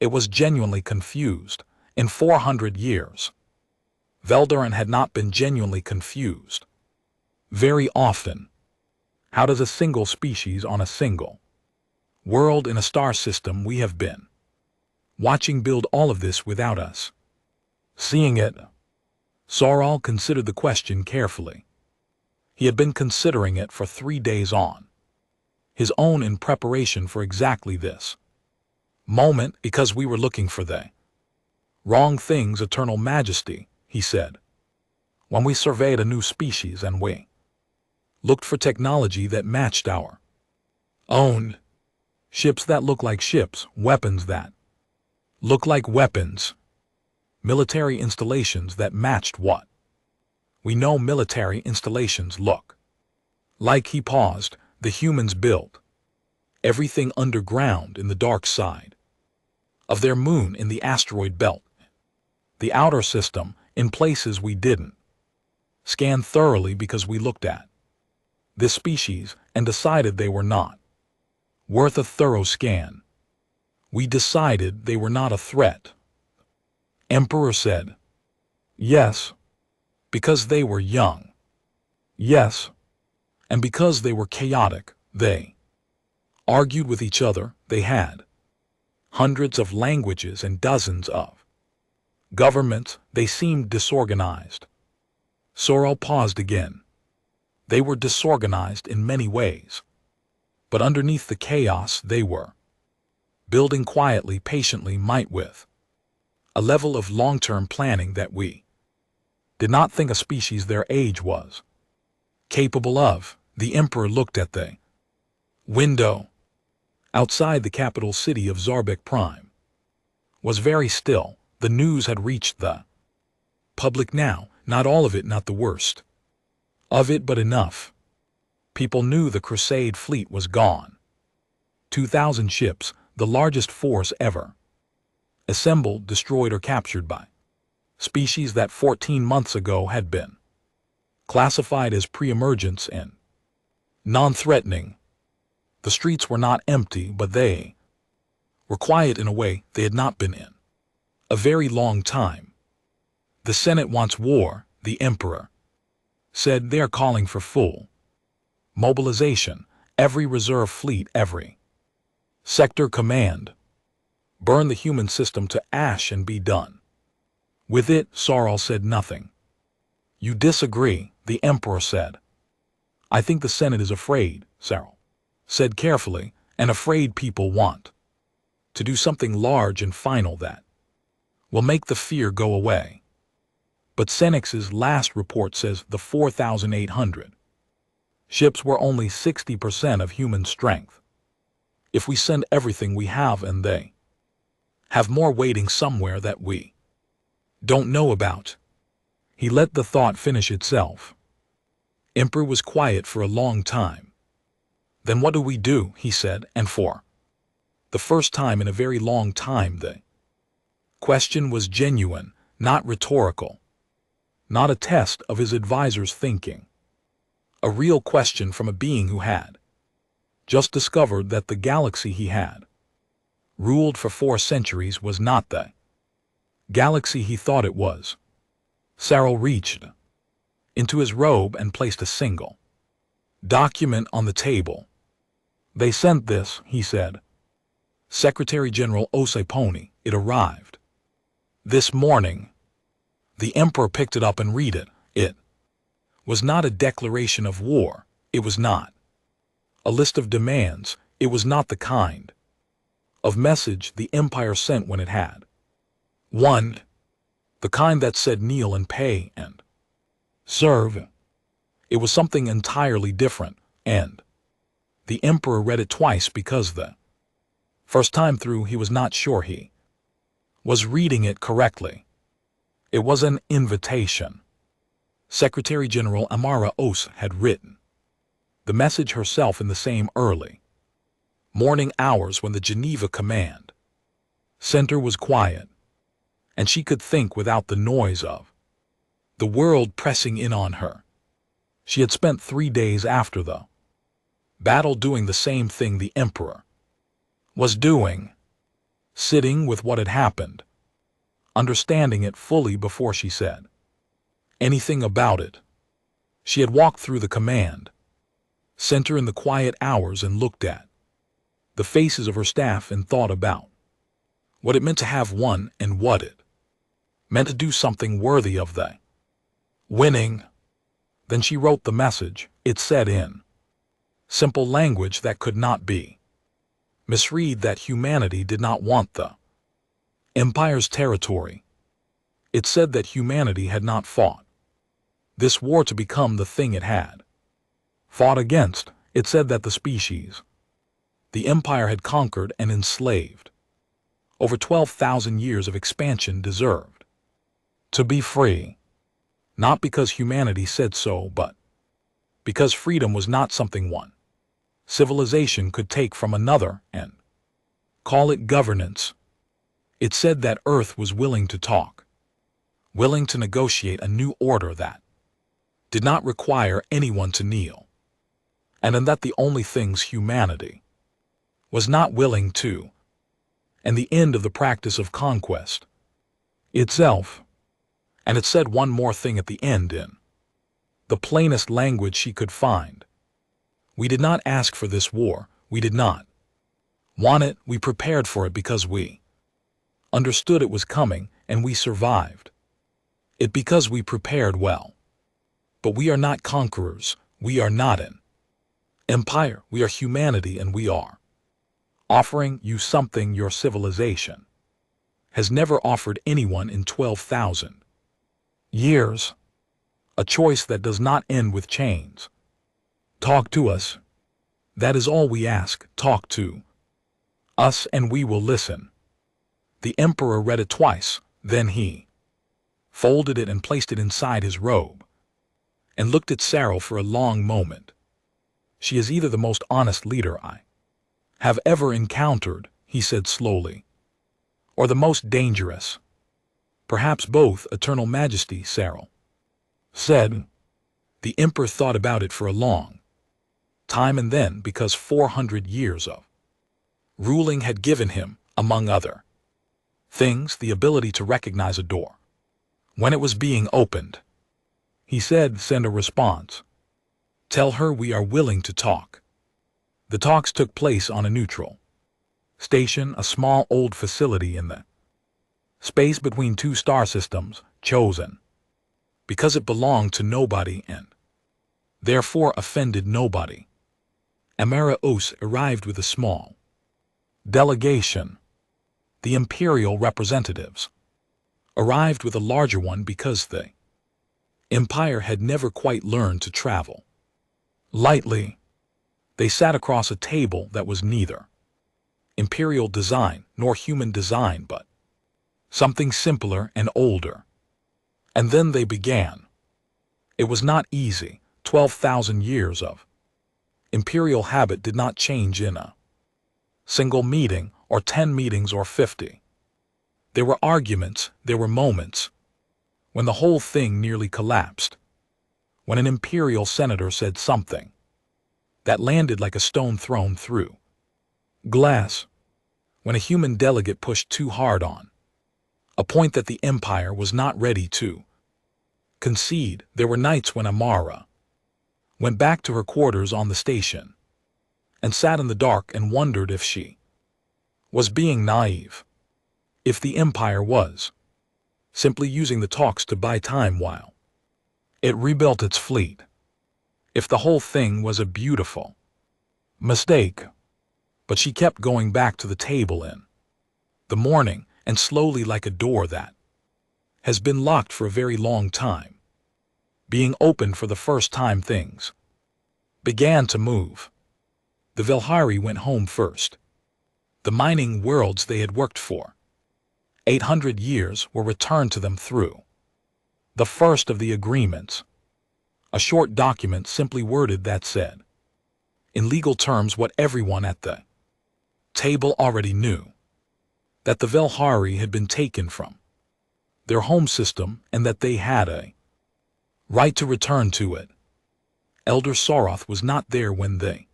It was genuinely confused. In 400 years, Velderan had not been genuinely confused very often. How does a single species on a single world in a star system we have been watching build all of this without us seeing it? Sorrel considered the question carefully. He had been considering it for 3 days on his own in preparation for exactly this moment, because we were looking for the wrong things. Eternal Majesty, he said, when we surveyed a new species and we looked for technology that matched our own, ships that look like ships, weapons that look like weapons, military installations that matched what we know military installations look like. He paused. The humans built everything underground in the dark side of their moon, in the asteroid belt, the outer system, in places we didn't scan thoroughly because we looked at this species and decided they were not worth a thorough scan. We decided they were not a threat. Emperor said. Yes, because they were young. Yes, and because they were chaotic. They argued with each other. They had hundreds of languages and dozens of governments. They seemed disorganized. Sorrel paused again. They were disorganized in many ways. But underneath the chaos they were building quietly, patiently, might with a level of long-term planning that we did not think a species their age was capable of. The Emperor looked at the window outside the capital city of Zarbek Prime. Was very still. The news had reached the public now, not all of it, not the worst of it, but enough. People knew the Crusade fleet was gone. 2,000 ships, the largest force ever assembled, destroyed or captured by species that 14 months ago had been classified as pre-emergence and non-threatening. The streets were not empty, but they were quiet in a way they had not been in a very long time. The Senate wants war, the Emperor said. They are calling for full mobilization, every reserve fleet, every sector command. Burn the human system to ash and be done with it. Sorrel said nothing. You disagree, the Emperor said. I think the Senate is afraid, Sorrel said carefully, and afraid people want to do something large and final that will make the fear go away. But Senex's last report says the 4,800 ships were only 60% of human strength. If we send everything we have and they have more waiting somewhere that we don't know about. He let the thought finish itself. Emperor was quiet for a long time. Then what do we do, he said, and for the first time in a very long time the question was genuine, not rhetorical, not a test of his advisor's thinking. A real question from a being who had just discovered that the galaxy he had ruled for 4 centuries was not the galaxy he thought it was. Sorrel reached into his robe and placed a single document on the table. They sent this, he said. Secretary General Oseponi, it arrived this morning. The Emperor picked it up and read it. It was not a declaration of war. It was not a list of demands. It was not the kind of message the Empire sent when it had won. The kind that said kneel and pay and serve. It was something entirely different, and the Emperor read it twice because the first time through he was not sure he was reading it correctly. It was an invitation. Secretary General Amara Os had written the message herself in the same early morning hours when the Geneva Command Center was quiet, and she could think without the noise of the world pressing in on her. She had spent 3 days after the battle doing the same thing the Emperor was doing, sitting with what had happened, understanding it fully before she said anything about it. She had walked through the command center in the quiet hours and looked at the faces of her staff and thought about what it meant to have won and what it meant to do something worthy of the winning. Then she wrote the message. It said in simple language that could not be misread that humanity did not want the Empire's territory. It said that humanity had not fought this war to become the thing it had fought against. It said that the species the Empire had conquered and enslaved over 12,000 years of expansion deserved to be free, not because humanity said so, but because freedom was not something one civilization could take from another and call it governance. It said that Earth was willing to talk, willing to negotiate a new order that did not require anyone to kneel, and that the only things humanity was not willing to, and the end of the practice of conquest itself. And it said one more thing at the end in the plainest language she could find. We did not ask for this war, we did not want it, we prepared for it because we understood it was coming, and we survived it because we prepared well. But we are not conquerors, we are not an empire, we are humanity, and we are offering you something your civilization has never offered anyone in 12,000 years. A choice that does not end with chains. Talk to us. That is all we ask. Talk to us and we will listen. The emperor read it twice, then he folded it and placed it inside his robe, and looked at Sarah for a long moment. She is either the most honest leader I have ever encountered, he said slowly, or the most dangerous. Perhaps both, Eternal Majesty, Sarah said. The emperor thought about it for a long time, and then, because 400 years of ruling had given him, among other things, the ability to recognize a door when it was being opened, he said, send a response. Tell her we are willing to talk. The talks took place on a neutral station, a small old facility in the space between two star systems, chosen because it belonged to nobody and therefore offended nobody. Amara Os arrived with a small delegation. The imperial representatives arrived with a larger one because the empire had never quite learned to travel lightly. They sat across a table that was neither imperial design nor human design, but something simpler and older. And then they began. It was not easy. 12,000 years of imperial habit did not change in a single meeting, or 10 meetings, or 50. There were arguments, there were moments when the whole thing nearly collapsed, when an imperial senator said something that landed like a stone thrown through glass, when a human delegate pushed too hard on a point that the empire was not ready to concede. There were nights when Amara went back to her quarters on the station and sat in the dark and wondered if she was being naive, if the empire was simply using the talks to buy time while it rebuilt its fleet, if the whole thing was a beautiful mistake. But she kept going back to the table in the morning, and slowly, like a door that has been locked for a very long time, being opened for the first time, things began to move. The Velhari went home first. The mining worlds they had worked for 800 years were returned to them through the first of the agreements, a short document simply worded that said, in legal terms, what everyone at the table already knew, that the Velhari had been taken from their home system and that they had a right to return to it. Elder Soroth was not there when the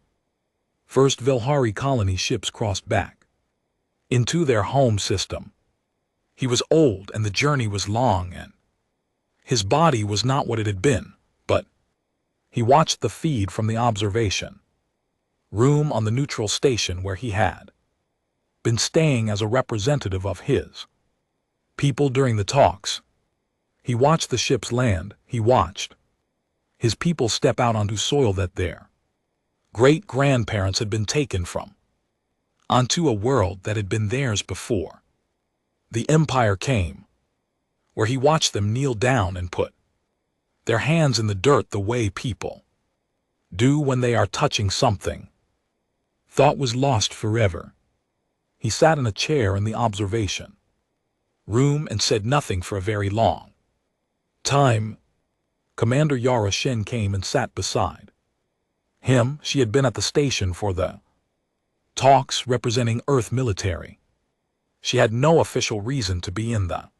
first Velhari colony ships crossed back into their home system. He was old and the journey was long, and his body was not what it had been, but he watched the feed from the observation room on the neutral station where he had been staying as a representative of his people during the talks. He watched the ships land, he watched his people step out onto soil that their great-grandparents had been taken from, onto a world that had been theirs before the Empire came, where he watched them kneel down and put their hands in the dirt the way people do when they are touching something thought was lost forever. He sat in a chair in the observation room and said nothing for a very long time. Commander Yara Shen came and sat beside him. She had been at the station for the talks representing Earth military. She had no official reason to be in the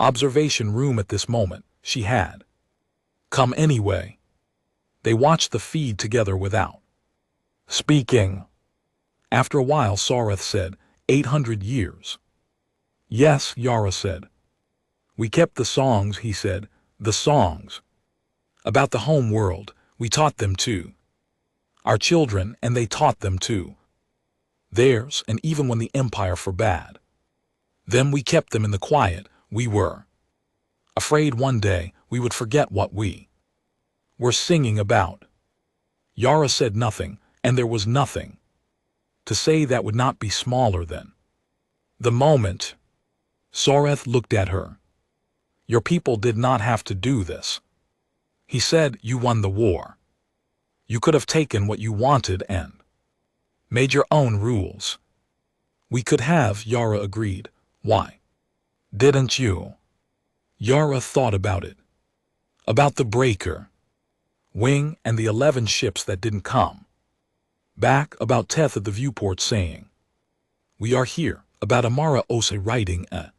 observation room at this moment. She had come anyway. They watched the feed together without speaking. After a while, Sareth said, 800 years. Yes, Yara said. We kept the songs, he said, the songs. About the home world, we taught them too. Our children, and they taught them too. Theirs, and even when the Empire forbade. Then we kept them in the quiet. We were afraid one day we would forget what we were singing about. Yara said nothing, and there was nothing to say that would not be smaller than the moment. Sareth looked at her. Your people did not have to do this. He said, you won the war. You could have taken what you wanted and made your own rules. We could have, Yara agreed. Why didn't you? Yara thought about it. About the breaker wing and the 11 ships that didn't come back, about Teth at the viewport saying, we are here, about Amara Ose writing a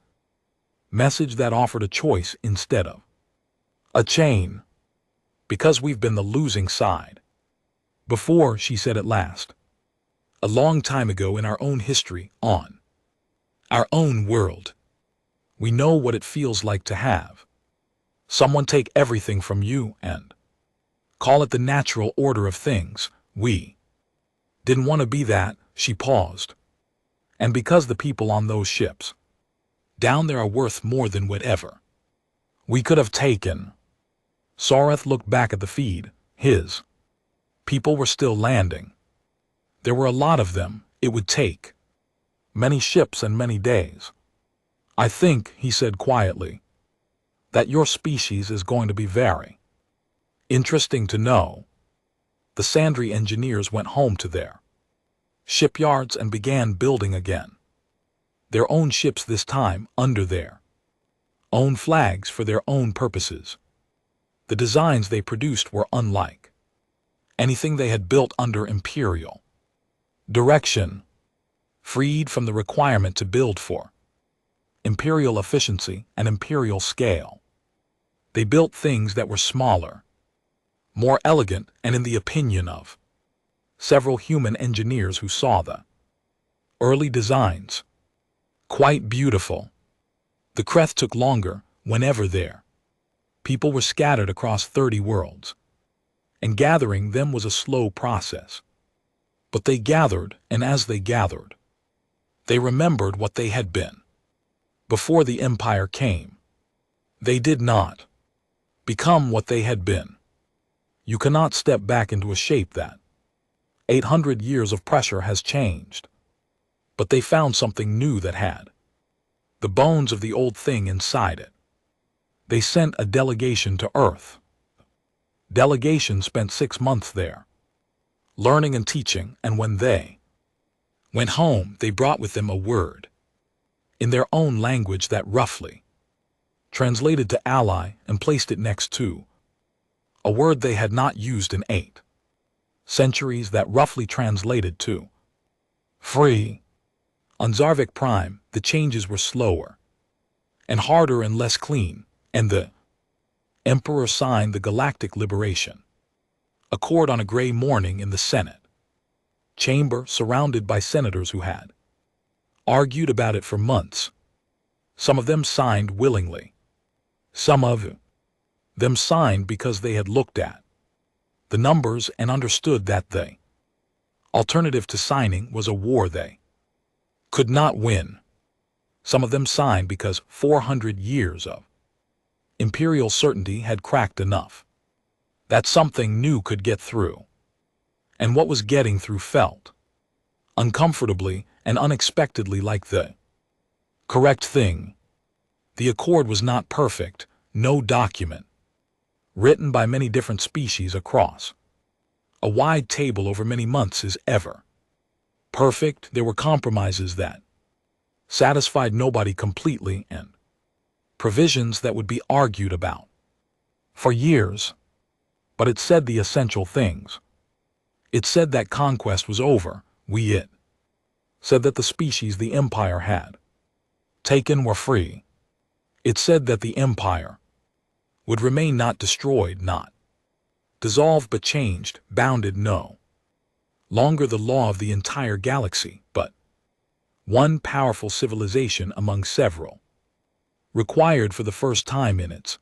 message that offered a choice instead of a chain, because we've been the losing side before, she said at last. A long time ago in our own history, on our own world. We know what it feels like to have someone take everything from you and call it the natural order of things. We didn't want to be that, she paused. And because the people on those ships down there are worth more than whatever we could have taken. Sareth looked back at the feed. His people were still landing. There were a lot of them. It would take many ships and many days. I think, he said quietly, that your species is going to be very interesting to know. The Sandry engineers went home to their shipyards and began building again. Their own ships this time, under their own flags for their own purposes. The designs they produced were unlike anything they had built under imperial direction, freed from the requirement to build for imperial efficiency and imperial scale. They built things that were smaller, more elegant, and in the opinion of several human engineers who saw the early designs, quite beautiful. The Kreth took longer whenever their people were scattered across 30 worlds, and gathering them was a slow process. But they gathered, and as they gathered, they remembered what they had been before the Empire came. They did not become what they had been. You cannot step back into a shape that 800 years of pressure has changed. But they found something new that had the bones of the old thing inside it. They sent a delegation to Earth. Delegation spent 6 months there, learning and teaching, and when they went home, they brought with them a word in their own language that roughly translated to ally and placed it next to a word they had not used in 8 centuries that roughly translated to free. On Zarvik Prime, the changes were slower and harder and less clean, and the Emperor signed the Galactic Liberation Accord on a gray morning in the Senate chamber, surrounded by senators who had argued about it for months. Some of them signed willingly. Some of them signed because they had looked at the numbers and understood that the alternative to signing was a war they could not win. Some of them signed because 400 years of imperial certainty had cracked enough that something new could get through. And what was getting through felt uncomfortably and unexpectedly like the correct thing. The accord was not perfect, no document written by many different species across a wide table over many months is ever perfect. There were compromises that satisfied nobody completely and provisions that would be argued about for years. But it said the essential things. It said that conquest was over. It said that the species the Empire had taken were free. It said that the Empire would remain, not destroyed, not dissolved, but changed, bounded, no longer the law of the entire galaxy, but one powerful civilization among several, required for the first time in its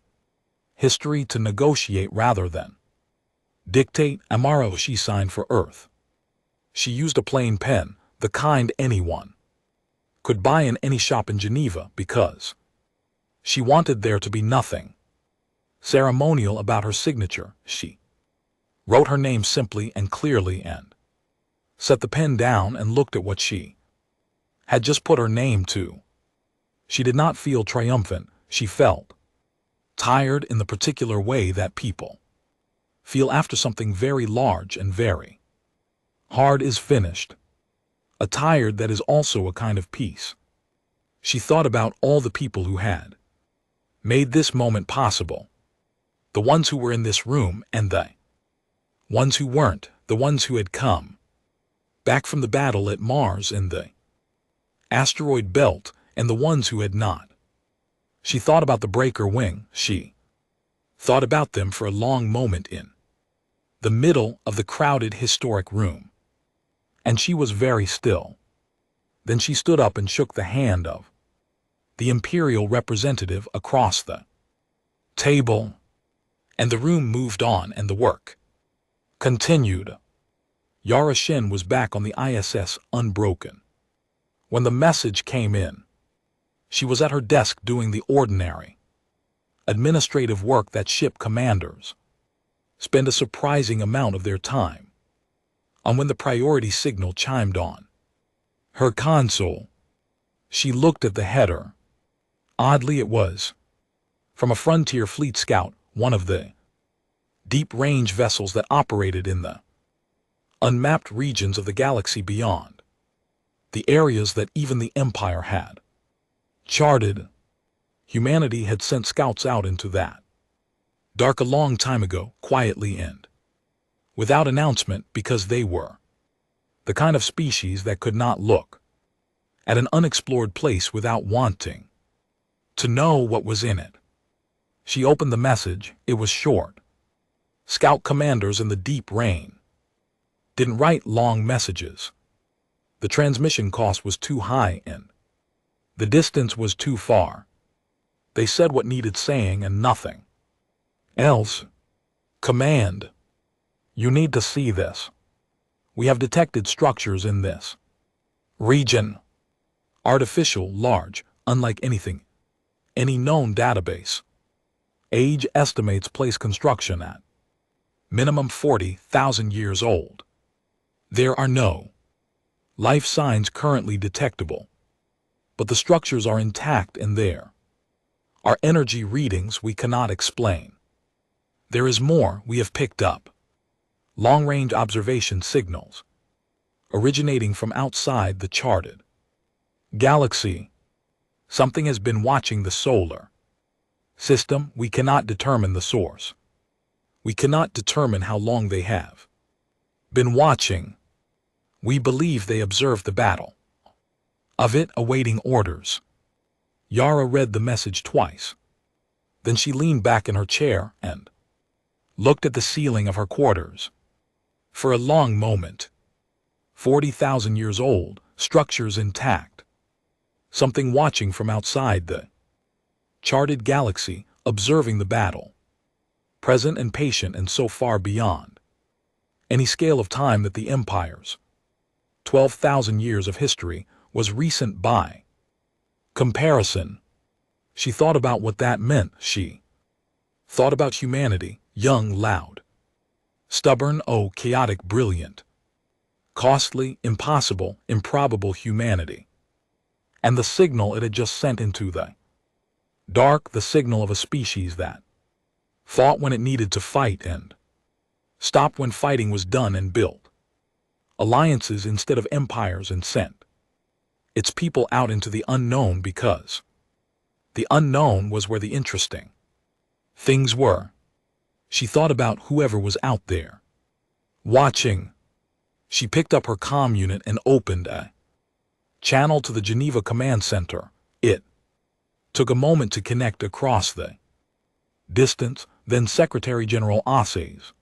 history to negotiate rather than dictate. Amaro she signed for Earth. She used a plain pen, the kind anyone could buy in any shop in Geneva, because she wanted there to be nothing ceremonial about her signature. She wrote her name simply and clearly and set the pen down and looked at what she had just put her name to. She did not feel triumphant. She felt tired in the particular way that people feel after something very large and very hard is finished. A tired that is also a kind of peace. She thought about all the people who had made this moment possible. The ones who were in this room and the ones who weren't, the ones who had come back from the battle at Mars in the asteroid belt, and the ones who had not. She thought about the breaker wing. She thought about them for a long moment in the middle of the crowded historic room. And she was very still. Then she stood up and shook the hand of the imperial representative across the table, and the room moved on and the work continued. Yara Shin was back on the ISS unbroken. When the message came in, she was at her desk doing the ordinary administrative work that ship commanders spend a surprising amount of their time on. When the priority signal chimed on her console, she looked at the header. Oddly, it was from a Frontier Fleet Scout, one of the deep-range vessels that operated in the unmapped regions of the galaxy beyond, the areas that even the Empire had charted. Humanity had sent scouts out into that dark a long time ago, quietly and without announcement, because they were the kind of species that could not look at an unexplored place without wanting to know what was in it. She opened the message. It was short. Scout commanders in the deep rain didn't write long messages. The transmission cost was too high and the distance was too far. They said what needed saying and nothing else. Command: you need to see this. We have detected structures in this region. Artificial, large, unlike anything, any known database. Age estimates place construction at minimum 40,000 years old. There are no life signs currently detectable, but the structures are intact and there are energy readings we cannot explain. There is more we have picked up. Long-range observation signals originating from outside the charted galaxy. Something has been watching the solar system. We cannot determine the source. We cannot determine how long they have been watching. We believe they observed the battle of it, awaiting orders. Yara read the message twice. Then she leaned back in her chair and looked at the ceiling of her quarters. For a long moment. 40,000 years old, structures intact. Something watching from outside the charted galaxy, observing the battle. Present and patient and so far beyond any scale of time that the Empire's 12,000 years of history was recent by comparison. She thought about what that meant. She thought about humanity, young, loud, stubborn, chaotic, brilliant, costly, impossible, improbable humanity. And the signal it had just sent into the dark, the signal of a species that fought when it needed to fight and stopped when fighting was done, and built alliances instead of empires and sent its people out into the unknown, because the unknown was where the interesting things were. She thought about whoever was out there watching. She picked up her comm unit and opened a channel to the Geneva Command Center. It took a moment to connect across the distance. Then Secretary General Assay's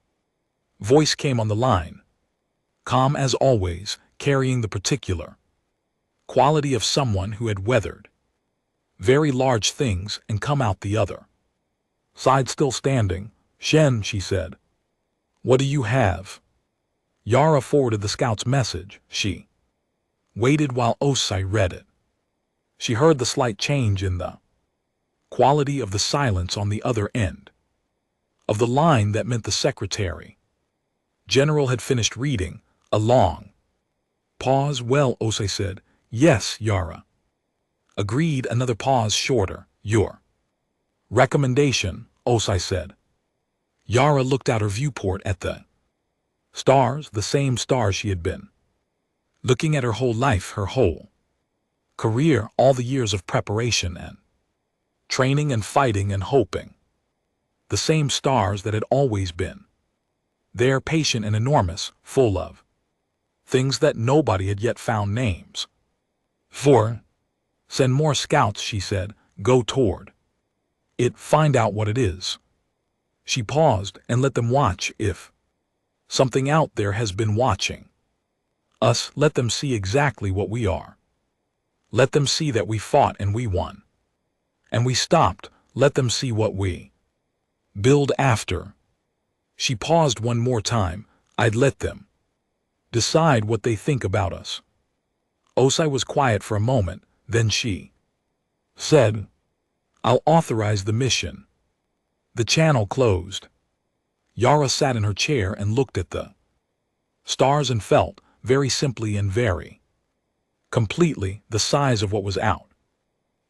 voice came on the line. calm as always, carrying the particular quality of someone who had weathered very large things and come out the other side still standing. Shen, she said. What do you have? Yara forwarded the scout's message. She waited while Osai read it. She heard the slight change in the quality of the silence on the other end of the line that meant the secretary general had finished reading. A long pause. Well, Osai said. Yes, Yara agreed. Another pause shorter. Your recommendation, Osai said. Yara looked out her viewport at the stars, the same stars she had been looking at her whole life, her whole career, all the years of preparation and training and fighting and hoping. The same stars that had always been there, patient and enormous, full of things that nobody had yet found names for. Send more scouts, she said. Go toward it, find out what it is. She paused and let them watch. If something out there has been watching us, let them see exactly what we are. Let them see that we fought and we won. And we stopped. Let them see what we build after. She paused one more time. I'd let them decide what they think about us. Osai was quiet for a moment, then she said, I'll authorize the mission. The channel closed. Yara sat in her chair and looked at the stars and felt, very simply and very completely, the size of what was out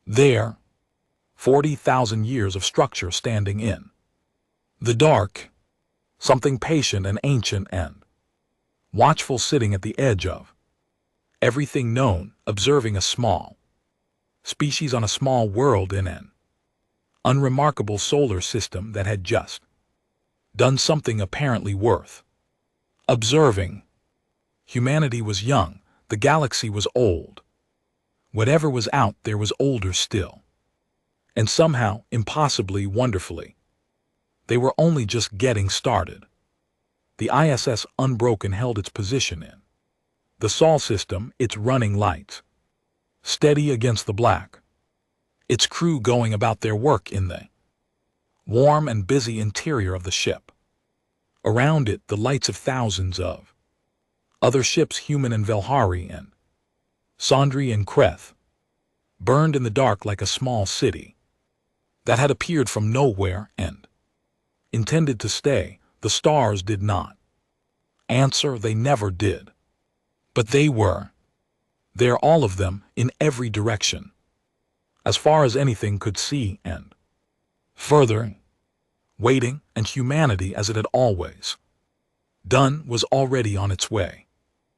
there. 40,000 years of structure standing in the dark. Something patient and ancient and watchful sitting at the edge of everything known, observing a small species on a small world in an unremarkable solar system that had just done something apparently worth observing. Humanity was young, the galaxy was old. Whatever was out there was older still. And somehow, impossibly, wonderfully, they were only just getting started. The ISS unbroken held its position in the Sol system, its running lights steady against the black, its crew going about their work in the warm and busy interior of the ship. Around it, the lights of thousands of other ships, human and Velhari and Sandri and Kreth, burned in the dark like a small city that had appeared from nowhere and intended to stay. The stars did not answer, they never did. But they were there, all of them, in every direction, as far as anything could see, and further, waiting, and humanity, as it had always done, was already on its way.